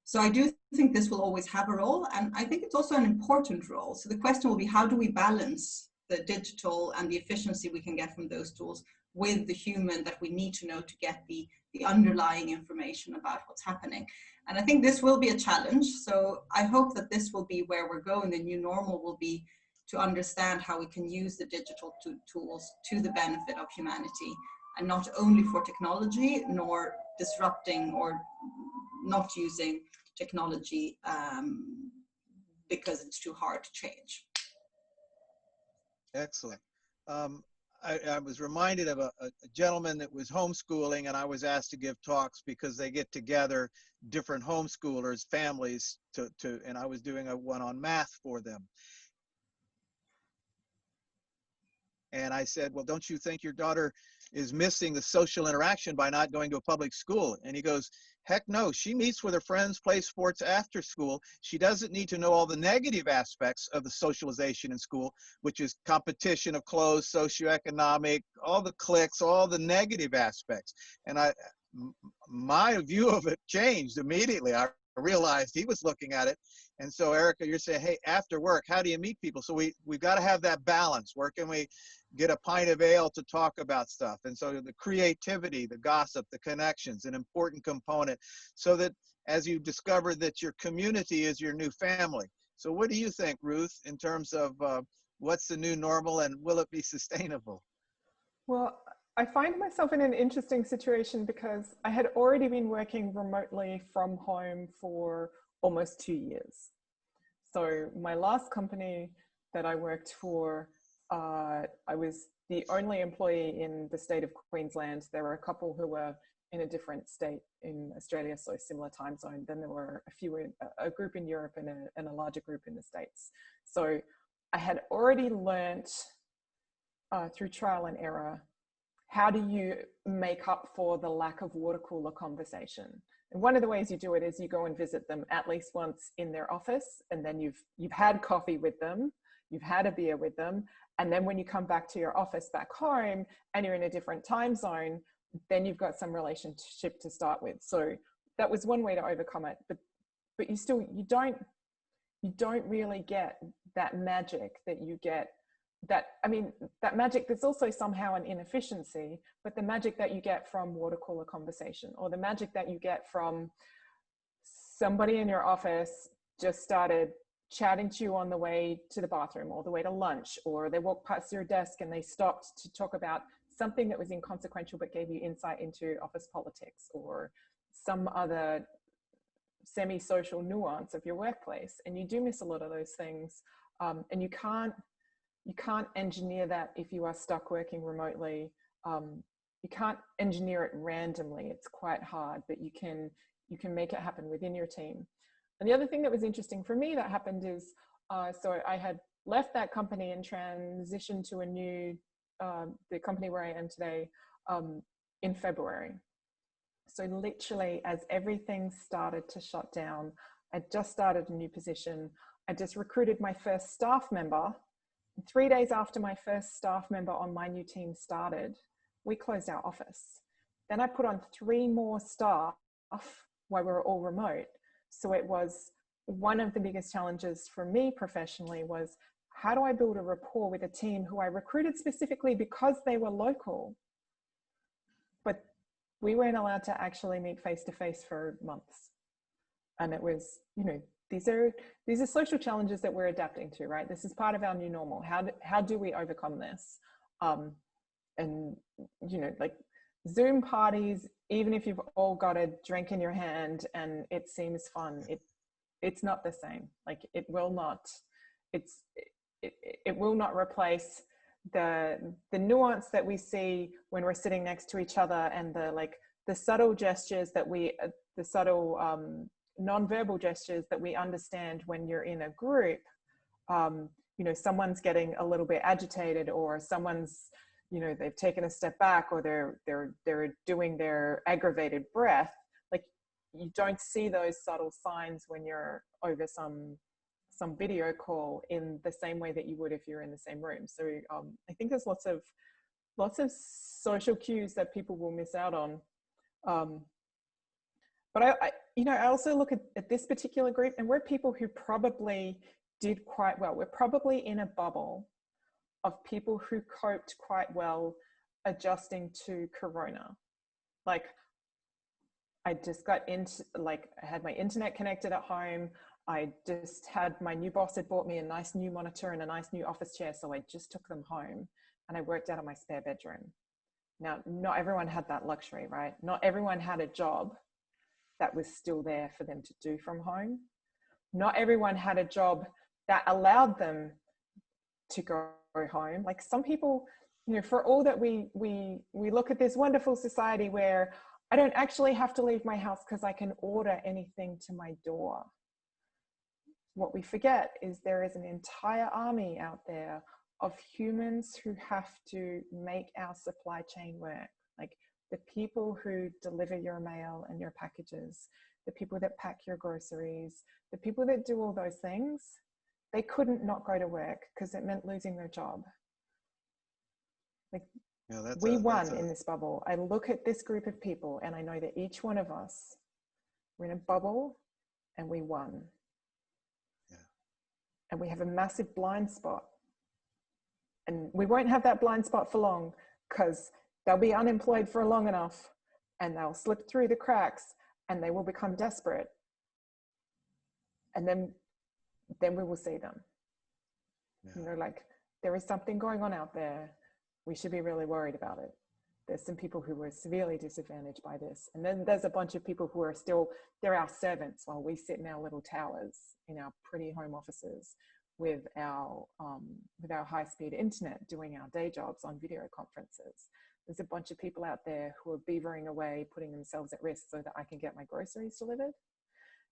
So I do think this will always have a role, and I think it's also an important role. So the question will be, how do we balance the digital and the efficiency we can get from those tools with the human that we need to know to get the underlying information about what's happening? And I think this will be a challenge. So I hope that this will be where we're going. The new normal will be to understand how we can use the digital tools to the benefit of humanity, and not only for technology, nor disrupting or not using technology because it's too hard to change. Excellent. I was reminded of a gentleman that was homeschooling, and I was asked to give talks because they get together different homeschoolers, families, and I was doing one on math for them. And I said, well, don't you think your daughter is missing the social interaction by not going to a public school? And he goes, heck no, she meets with her friends, plays sports after school. She doesn't need to know all the negative aspects of the socialization in school, which is competition of clothes, socioeconomic, all the cliques, all the negative aspects. And my view of it changed immediately. I realized he was looking at it. And so, Erica, you're saying, hey, after work, how do you meet people? So we've got to have that balance. Where can we get a pint of ale to talk about stuff? And so the creativity, the gossip, the connections, an important component, so that as you discover that your community is your new family. So what do you think, Ruth, in terms of what's the new normal, and will it be sustainable? Well, I find myself in an interesting situation because I had already been working remotely from home for almost 2 years. So my last company that I worked for, I was the only employee in the state of Queensland. There were a couple who were in a different state in Australia, so a similar time zone. Then there were a group in Europe and a larger group in the States. So I had already learnt through trial and error, how do you make up for the lack of water cooler conversation? And one of the ways you do it is you go and visit them at least once in their office, and then you've had coffee with them, you've had a beer with them, and then when you come back to your office back home and you're in a different time zone, then you've got some relationship to start with. So that was one way to overcome it, but you don't really get that magic that you get. That magic that's also somehow an inefficiency, but the magic that you get from water cooler conversation, or the magic that you get from somebody in your office just started chatting to you on the way to the bathroom or the way to lunch, or they walked past your desk and they stopped to talk about something that was inconsequential but gave you insight into office politics or some other semi-social nuance of your workplace. And you do miss a lot of those things, and you can't engineer that if you are stuck working remotely. You can't engineer it randomly. It's quite hard, but you can make it happen within your team. And the other thing that was interesting for me that happened is, so I had left that company and transitioned to a new, the company where I am today, in February. So literally as everything started to shut down, I just started a new position. I just recruited my first staff member. 3 days after my first staff member on my new team started, we closed our office. Then I put on 3 more staff while we were all remote. So it was one of the biggest challenges for me professionally was, how do I build a rapport with a team who I recruited specifically because they were local, but we weren't allowed to actually meet face to face for months. And it was, you know, these are social challenges that we're adapting to, right? This is part of our new normal. How do we overcome this? And, you know, like Zoom parties, even if you've all got a drink in your hand and it seems fun, it's not the same. Like it will not replace the nuance that we see when we're sitting next to each other, and the subtle gestures that the subtle non-verbal gestures that we understand when you're in a group. You know, someone's getting a little bit agitated, or someone's, you know, they've taken a step back, or they're doing their aggravated breath. Like, you don't see those subtle signs when you're over some video call in the same way that you would if you're in the same room. So I think there's lots of social cues that people will miss out on. But I also look at this particular group, and we're people who probably did quite well. We're probably in a bubble of people who coped quite well adjusting to Corona. Like, I just got into, like, I had my internet connected at home. I just had, my new boss had bought me a nice new monitor and a nice new office chair. So I just took them home and I worked out of my spare bedroom. Now, not everyone had that luxury, right? Not everyone had a job that was still there for them to do from home. Not everyone had a job that allowed them to go home. Like, some people, you know, for all that we look at this wonderful society where I don't actually have to leave my house because I can order anything to my door. What we forget is there is an entire army out there of humans who have to make our supply chain work. Like, the people who deliver your mail and your packages, the people that pack your groceries, the people that do all those things, they couldn't not go to work because it meant losing their job. Like, yeah, we won in this bubble. I look at this group of people and I know that each one of us, we're in a bubble and we won. Yeah. And we have a massive blind spot. And we won't have that blind spot for long, because they'll be unemployed for long enough and they'll slip through the cracks and they will become desperate. And then we will see them. Yeah. You know, like, there is something going on out there. We should be really worried about it. There's some people who were severely disadvantaged by this. And then there's a bunch of people who are still, they're our servants while we sit in our little towers, in our pretty home offices with our high-speed internet, doing our day jobs on video conferences. There's a bunch of people out there who are beavering away, putting themselves at risk so that I can get my groceries delivered.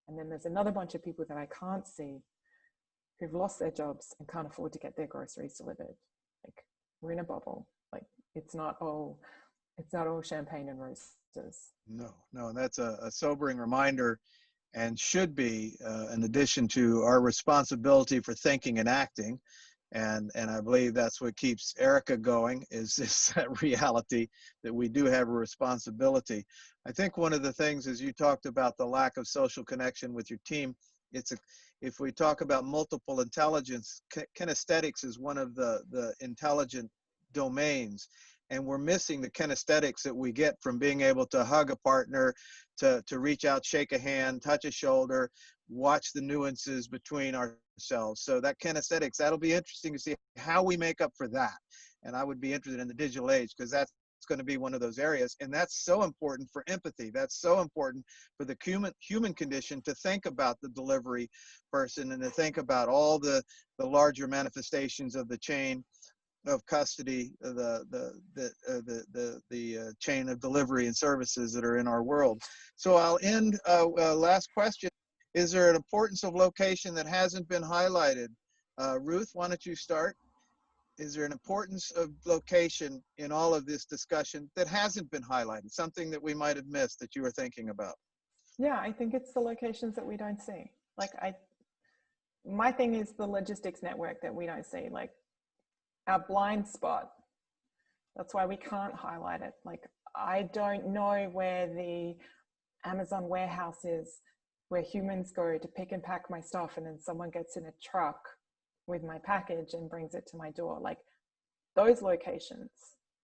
And then there's another bunch of people that I can't see who've lost their jobs and can't afford to get their groceries delivered. Like, we're in a bubble. Like, it's not all champagne and roses. No, that's a sobering reminder, and should be in addition to our responsibility for thinking and acting. And I believe that's what keeps Erica going, is that reality that we do have a responsibility. I think one of the things, as you talked about the lack of social connection with your team, if we talk about multiple intelligence, kinesthetics is one of the intelligent domains. And we're missing the kinesthetics that we get from being able to hug a partner, to reach out, shake a hand, touch a shoulder, watch the nuances between ourselves. So that kinesthetics, that'll be interesting to see how we make up for that. And I would be interested in the digital age, because that's going to be one of those areas. And that's so important for empathy. That's so important for the human condition, to think about the delivery person and to think about all the larger manifestations of the chain of custody, the chain of delivery and services that are in our world. So I'll end, last question. Is there an importance of location that hasn't been highlighted? Ruth, why don't you start? Is there an importance of location in all of this discussion that hasn't been highlighted? Something that we might have missed that you were thinking about? Yeah, I think it's the locations that we don't see. Like my thing is the logistics network that we don't see, like our blind spot. That's why we can't highlight it. Like, I don't know where the Amazon warehouse is, where humans go to pick and pack my stuff, and then someone gets in a truck with my package and brings it to my door. Like, those locations,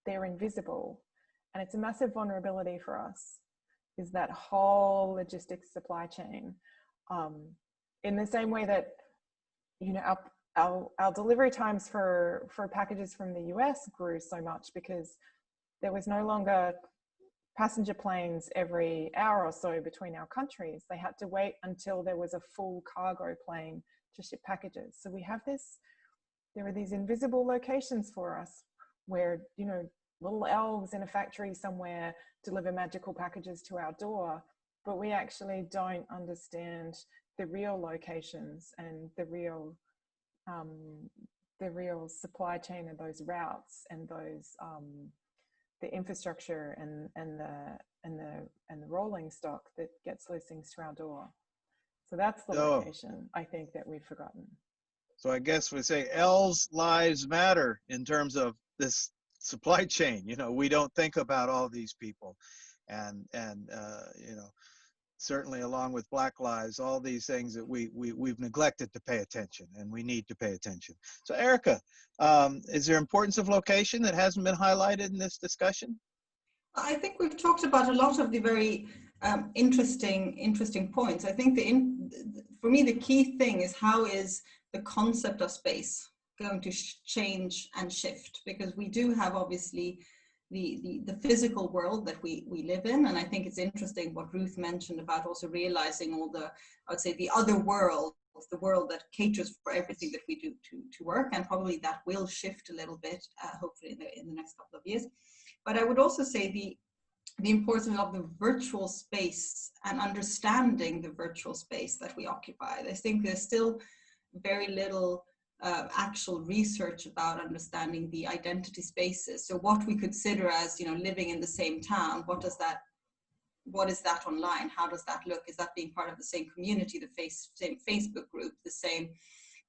they're invisible. And it's a massive vulnerability for us, is that whole logistics supply chain. In the same way that, you know, our delivery times for packages from the US grew so much because there was no longer passenger planes every hour or so between our countries. They had to wait until there was a full cargo plane to ship packages. So we have this, there are these invisible locations for us where, you know, little elves in a factory somewhere deliver magical packages to our door, but we actually don't understand the real locations and the real supply chain and those routes and those the infrastructure and the rolling stock that gets those things to our door. So that's the location I think that we've forgotten. So I guess we say L's lives matter in terms of this supply chain. You know, we don't think about all these people, and you know, certainly along with Black lives, all these things that we've neglected to pay attention, and we need to pay attention. So Erica, is there importance of location that hasn't been highlighted in this discussion? I think we've talked about a lot of the very interesting points. I think for me, the key thing is, how is the concept of space going to change and shift? Because we do have obviously the physical world that we live in. And I think it's interesting what Ruth mentioned about also realizing all the, I would say, the other world, the world that caters for everything that we do to work. And probably that will shift a little bit, hopefully in the next couple of years. But I would also say the importance of the virtual space and understanding the virtual space that we occupy. I think there's still very little actual research about understanding the identity spaces. So what we consider as, you know, living in the same town, what is that online? How does that look? Is that being part of the same community, the same Facebook group, the same?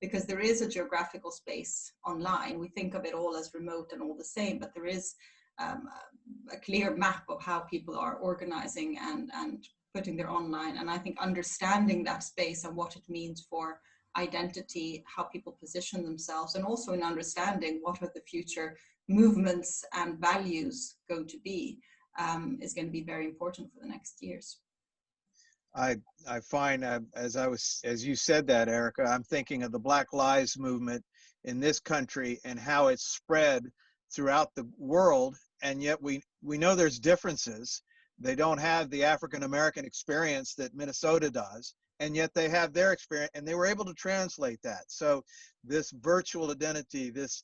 Because there is a geographical space online. We think of it all as remote and all the same, but there is a clear map of how people are organizing and putting their online. And I think understanding that space and what it means for identity, how people position themselves, and also in understanding what are the future movements and values going to be, is going to be very important for the next years. I find, as you said that, Erica, I'm thinking of the Black Lives Movement in this country and how it's spread throughout the world, and yet we know there's differences. They don't have the African American experience that Minnesota does, and yet they have their experience, and they were able to translate that. So this virtual identity, this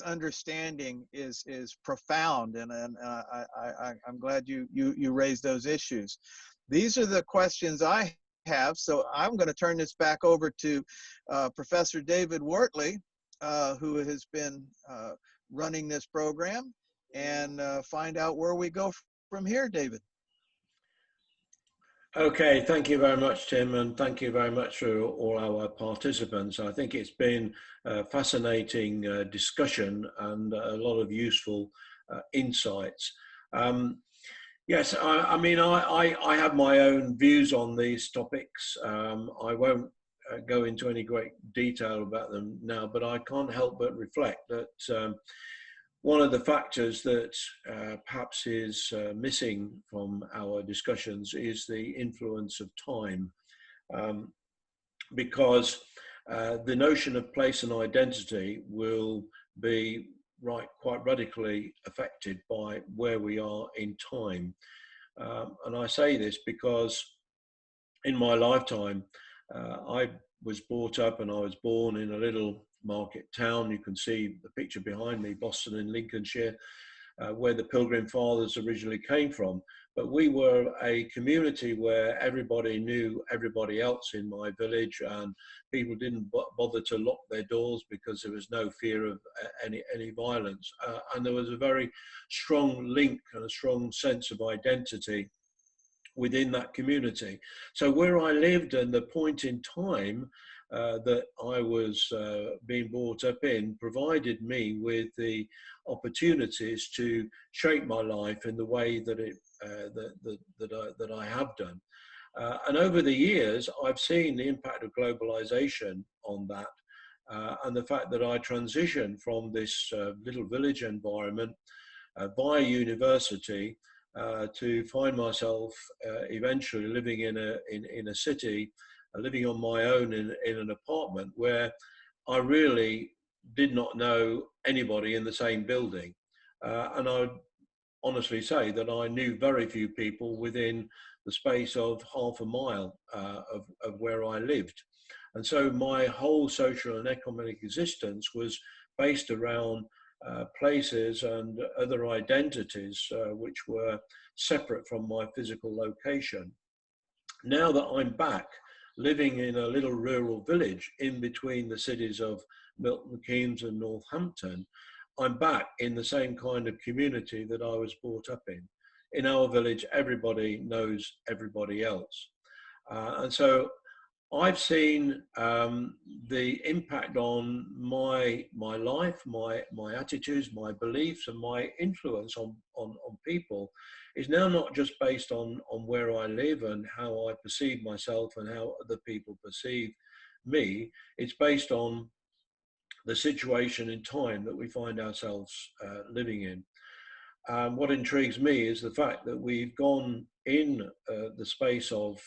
understanding is profound, and I'm glad you raised those issues. These are the questions I have, so I'm going to turn this back over to Professor David Wortley, who has been running this program, and find out where we go from here, David. Okay, thank you very much, Tim, and thank you very much for all our participants. I think it's been a fascinating discussion and a lot of useful insights. Yes, I mean, I have my own views on these topics. I won't go into any great detail about them now, but I can't help but reflect that one of the factors that perhaps is missing from our discussions is the influence of time, because the notion of place and identity will be quite radically affected by where we are in time. And I say this because in my lifetime, I was brought up and I was born in a little market town. You can see the picture behind me, Boston in Lincolnshire, where the Pilgrim Fathers originally came from. but we were a community where everybody knew everybody else in my village, and people didn't bother to lock their doors because there was no fear of any violence. And there was a very strong link and a strong sense of identity within that community. So where I lived and the point in time that I was being brought up in provided me with the opportunities to shape my life in the way that that I have done. And over the years, I've seen the impact of globalisation on that, and the fact that I transitioned from this little village environment via university to find myself eventually living in a city, living on my own in an apartment where I really did not know anybody in the same building. And I would honestly say that I knew very few people within the space of half a mile of where I lived. And so my whole social and economic existence was based around places and other identities which were separate from my physical location. Now that I'm back living in a little rural village in between the cities of Milton Keynes and Northampton, I'm back in the same kind of community that I was brought up in. In our village, everybody knows everybody else. And so I've seen the impact on my life, my attitudes, my beliefs, and my influence on people is now not just based on where I live and how I perceive myself and how other people perceive me. It's based on the situation in time that we find ourselves living in. What intrigues me is the fact that we've gone in the space of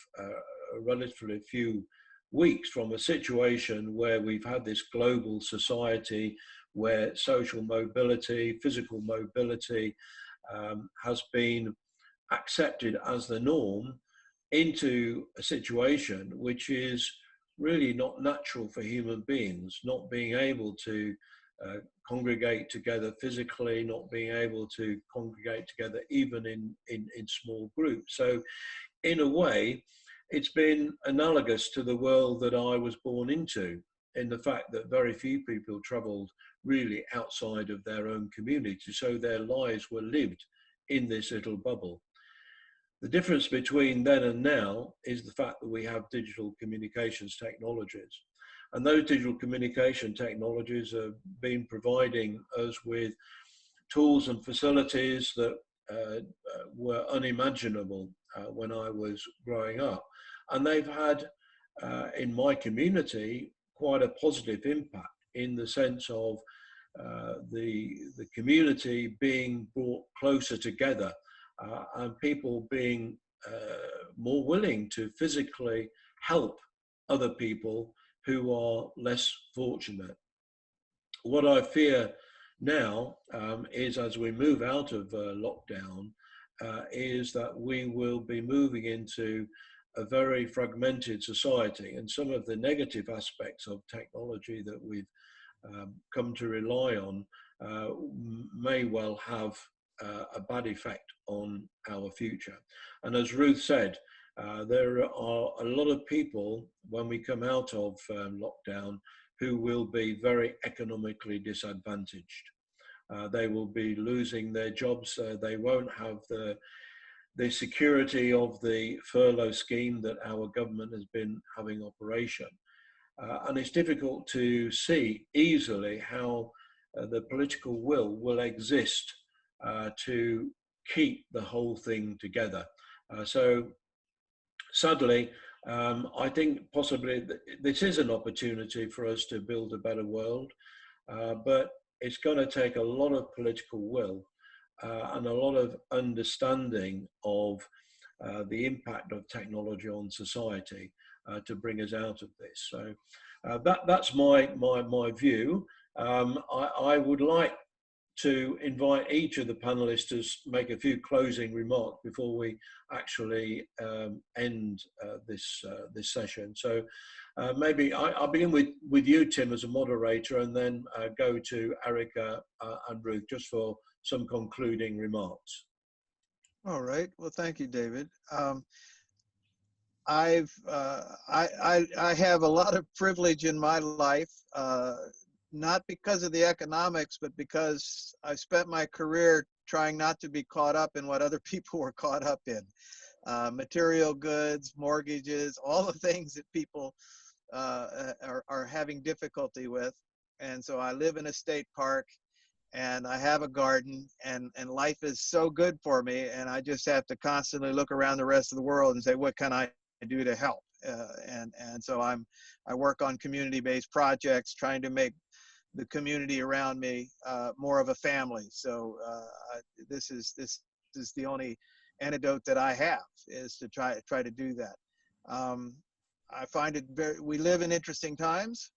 relatively few weeks from a situation where we've had this global society where social mobility, physical mobility has been accepted as the norm, into a situation which is really not natural for human beings, not being able to congregate together physically, not being able to congregate together even in small groups. So in a way, it's been analogous to the world that I was born into, in the fact that very few people travelled really outside of their own community, so their lives were lived in this little bubble. The difference between then and now is the fact that we have digital communications technologies. And those digital communication technologies have been providing us with tools and facilities that were unimaginable when I was growing up. And they've had, in my community, quite a positive impact in the sense of the community being brought closer together and people being more willing to physically help other people who are less fortunate. What I fear now is, as we move out of lockdown, is that we will be moving into a very fragmented society, and some of the negative aspects of technology that we've come to rely on may well have a bad effect on our future. And as Ruth said, there are a lot of people when we come out of lockdown who will be very economically disadvantaged. They will be losing their jobs. They won't have the security of the furlough scheme that our government has been having operation. And it's difficult to see easily how the political will exist to keep the whole thing together. So sadly, I think possibly this is an opportunity for us to build a better world, but it's going to take a lot of political will and a lot of understanding of the impact of technology on society to bring us out of this. So that's my view. I would like to invite each of the panelists to make a few closing remarks before we actually end this session. So maybe I'll begin with you, Tim, as a moderator, and then go to Erica and Ruth just for some concluding remarks. All right. Well, thank you, David. I have a lot of privilege in my life, not because of the economics, but because I spent my career trying not to be caught up in what other people were caught up in. Material goods, mortgages, all the things that people are having difficulty with. And so I live in a state park, and I have a garden, and life is so good for me, and I just have to constantly look around the rest of the world and say, what can I do to help? And so I work on community-based projects, trying to make the community around me more of a family. So this is the only antidote that I have, is to try to do that. I find it we live in interesting times,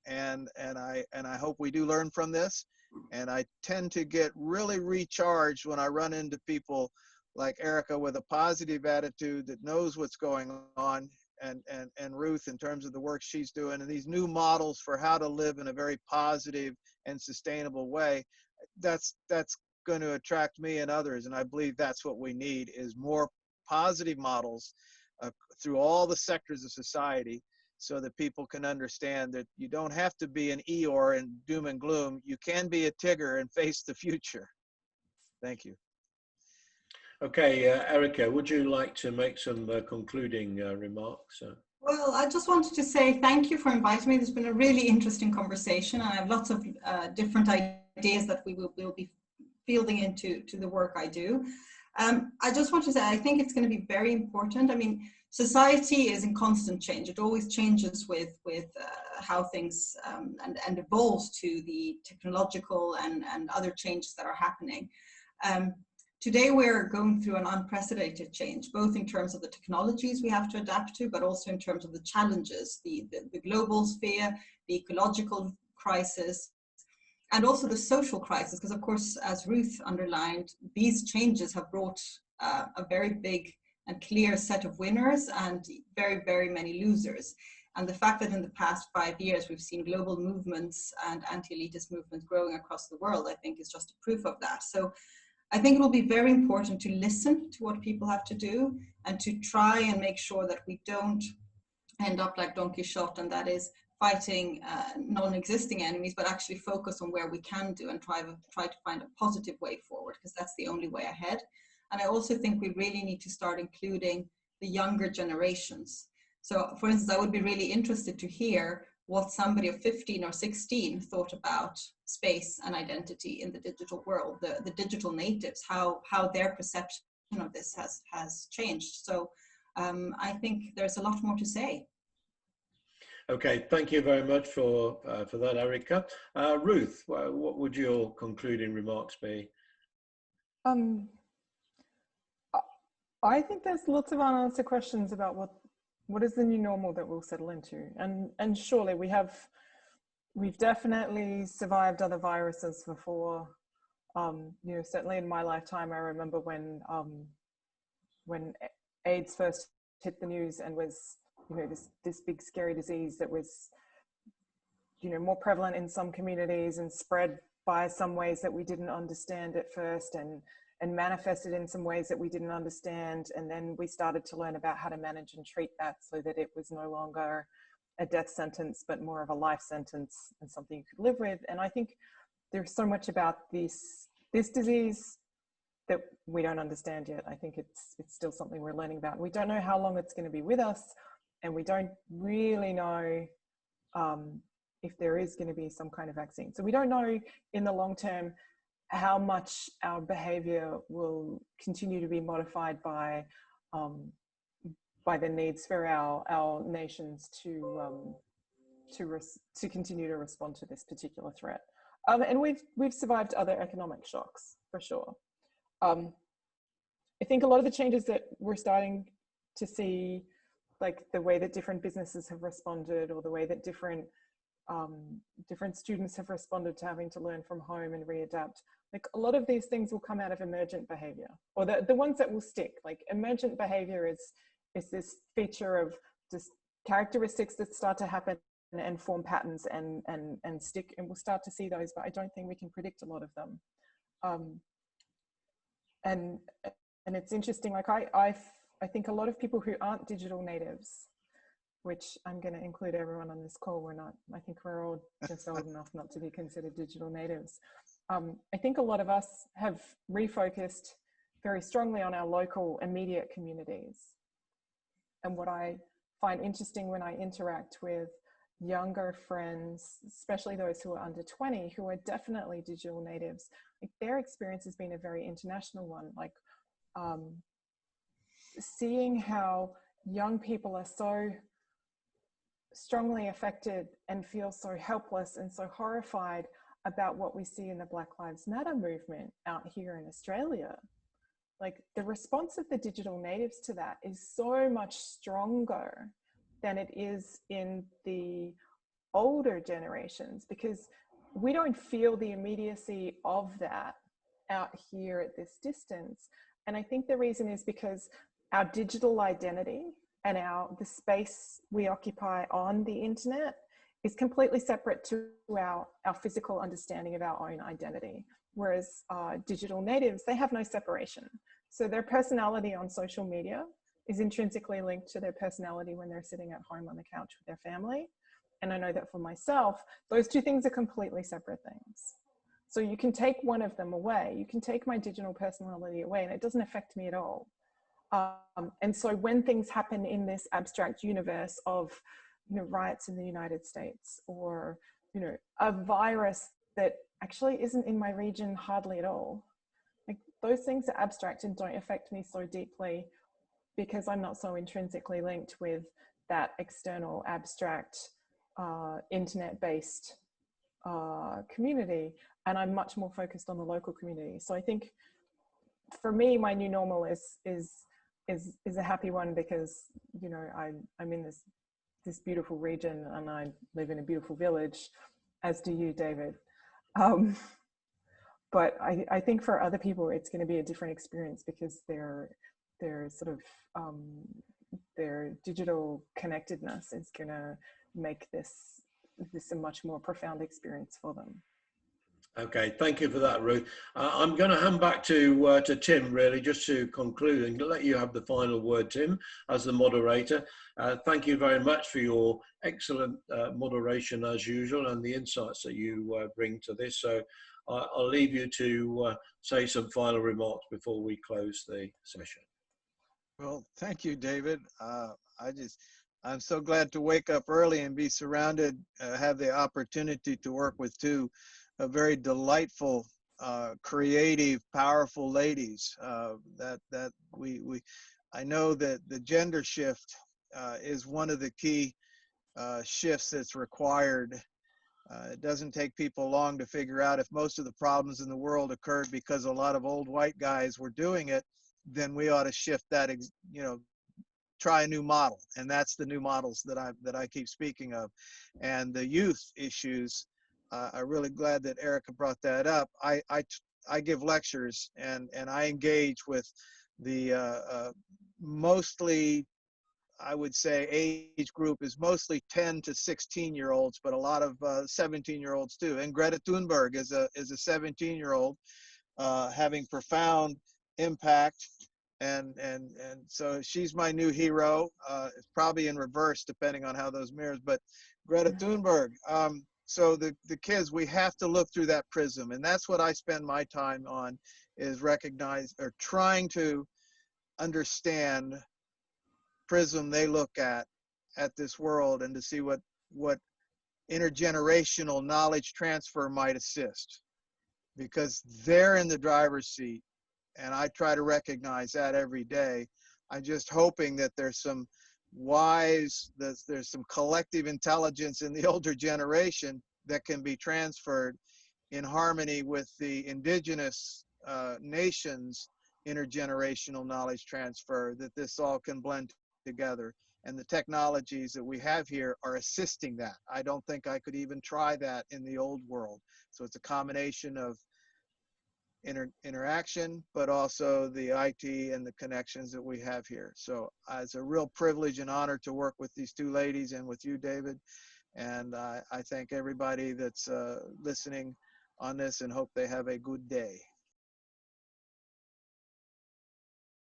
and I hope we do learn from this. And I tend to get really recharged when I run into people like Erica with a positive attitude that knows what's going on, and Ruth in terms of the work she's doing, and these new models for how to live in a very positive and sustainable way. That's going to attract me and others, and I believe that's what we need, is more positive models through all the sectors of society, so that people can understand that you don't have to be an Eeyore and doom and gloom. You can be a Tigger and face the future. Thank you. Okay, Erica, would you like to make some concluding remarks? Well, I just wanted to say thank you for inviting me. There's been a really interesting conversation, and I have lots of different ideas that we will be fielding into the work I do. I just want to say, I think it's going to be very important. I mean, society is in constant change. It always changes with how things and evolves to the technological and other changes that are happening. Today, we're going through an unprecedented change, both in terms of the technologies we have to adapt to, but also in terms of the challenges, the global sphere, the ecological crisis, and also the social crisis, because of course, as Ruth underlined, these changes have brought a very big and clear set of winners and very, very many losers. And the fact that in the past 5 years, we've seen global movements and anti-elitist movements growing across the world, I think is just a proof of that. So I think it will be very important to listen to what people have to do, and to try and make sure that we don't end up like Don Quixote, and that is fighting non-existing enemies, but actually focus on where we can do and try to find a positive way forward, because that's the only way ahead. And I also think we really need to start including the younger generations. So for instance, I would be really interested to hear what somebody of 15 or 16 thought about space and identity in the digital world, the digital natives, how their perception of this has changed. So I think there's a lot more to say. Okay, thank you very much for that, Erica. Ruth, what would your concluding remarks be? I think there's lots of unanswered questions about what is the new normal that we'll settle into, and surely we've definitely survived other viruses before. You know, certainly in my lifetime, I remember when AIDS first hit the news and was, you know, this big scary disease that was, you know, more prevalent in some communities and spread by some ways that we didn't understand at first, and manifested in some ways that we didn't understand. And then we started to learn about how to manage and treat that so that it was no longer a death sentence, but more of a life sentence and something you could live with. And I think there's so much about this disease that we don't understand yet. I think it's still something we're learning about. We don't know how long it's going to be with us, and we don't really know if there is going to be some kind of vaccine. So we don't know in the long term how much our behavior will continue to be modified by the needs for our nations to continue to respond to this particular threat. And we've survived other economic shocks for sure. I think a lot of the changes that we're starting to see, like the way that different businesses have responded, or the way that different students have responded to having to learn from home and readapt, like a lot of these things will come out of emergent behavior, or the ones that will stick. Like emergent behavior is this feature of just characteristics that start to happen and form patterns and stick, and we'll start to see those, but I don't think we can predict a lot of them. And And it's interesting, like I think a lot of people who aren't digital natives, which I'm going to include everyone on this call, we're not, I think we're all just old enough not to be considered digital natives. I think a lot of us have refocused very strongly on our local immediate communities. And what I find interesting when I interact with younger friends, especially those who are under 20, who are definitely digital natives, like their experience has been a very international one. Like seeing how young people are so strongly affected and feel so helpless and so horrified about what we see in the Black Lives Matter movement out here in Australia. Like the response of the digital natives to that is so much stronger than it is in the older generations, because we don't feel the immediacy of that out here at this distance. And I think the reason is because our digital identity and the space we occupy on the internet is completely separate to our physical understanding of our own identity. Whereas digital natives, they have no separation. So their personality on social media is intrinsically linked to their personality when they're sitting at home on the couch with their family. And I know that for myself, those two things are completely separate things. So you can take one of them away. You can take my digital personality away and it doesn't affect me at all. And so when things happen in this abstract universe of, riots in the United States, or, a virus that actually isn't in my region hardly at all, like those things are abstract and don't affect me so deeply because I'm not so intrinsically linked with that external abstract internet-based community, and I'm much more focused on the local community. So I think for me, my new normal is a happy one because I'm in this beautiful region and I live in a beautiful village, as do you, David. But I think for other people it's going to be a different experience because their sort of their digital connectedness is going to make this a much more profound experience for them. Okay, thank you for that, Ruth. I'm going to hand back to Tim, really, just to conclude and let you have the final word, Tim, as the moderator. Thank you very much for your excellent moderation, as usual, and the insights that you bring to this. So I'll leave you to say some final remarks before we close the session. Well, thank you, David. I'm so glad to wake up early and be surrounded, have the opportunity to work with two very delightful, creative, powerful ladies. I know that the gender shift is one of the key shifts that's required. It doesn't take people long to figure out if most of the problems in the world occurred because a lot of old white guys were doing it, then we ought to shift that, try a new model. And that's the new models that I keep speaking of. And the youth issues, I'm really glad that Erica brought that up. I give lectures and I engage with the mostly, I would say, age group is mostly 10 to 16-year-olds, but a lot of 17-year-olds too. And Greta Thunberg is a 17-year-old having profound impact. And so she's my new hero. It's probably in reverse depending on how those mirrors, but Greta Thunberg. So the kids, we have to look through that prism. And that's what I spend my time on, is recognize or trying to understand prism they look at this world, and to see what intergenerational knowledge transfer might assist, because they're in the driver's seat. And I try to recognize that every day. I'm just hoping that there's some there's some collective intelligence in the older generation that can be transferred in harmony with the indigenous nations' intergenerational knowledge transfer, that this all can blend together. And the technologies that we have here are assisting that. I don't think I could even try that in the old world. So it's a combination of interaction, but also the IT and the connections that we have here. So it's a real privilege and honor to work with these two ladies and with you, David. And I thank everybody that's listening on this and hope they have a good day.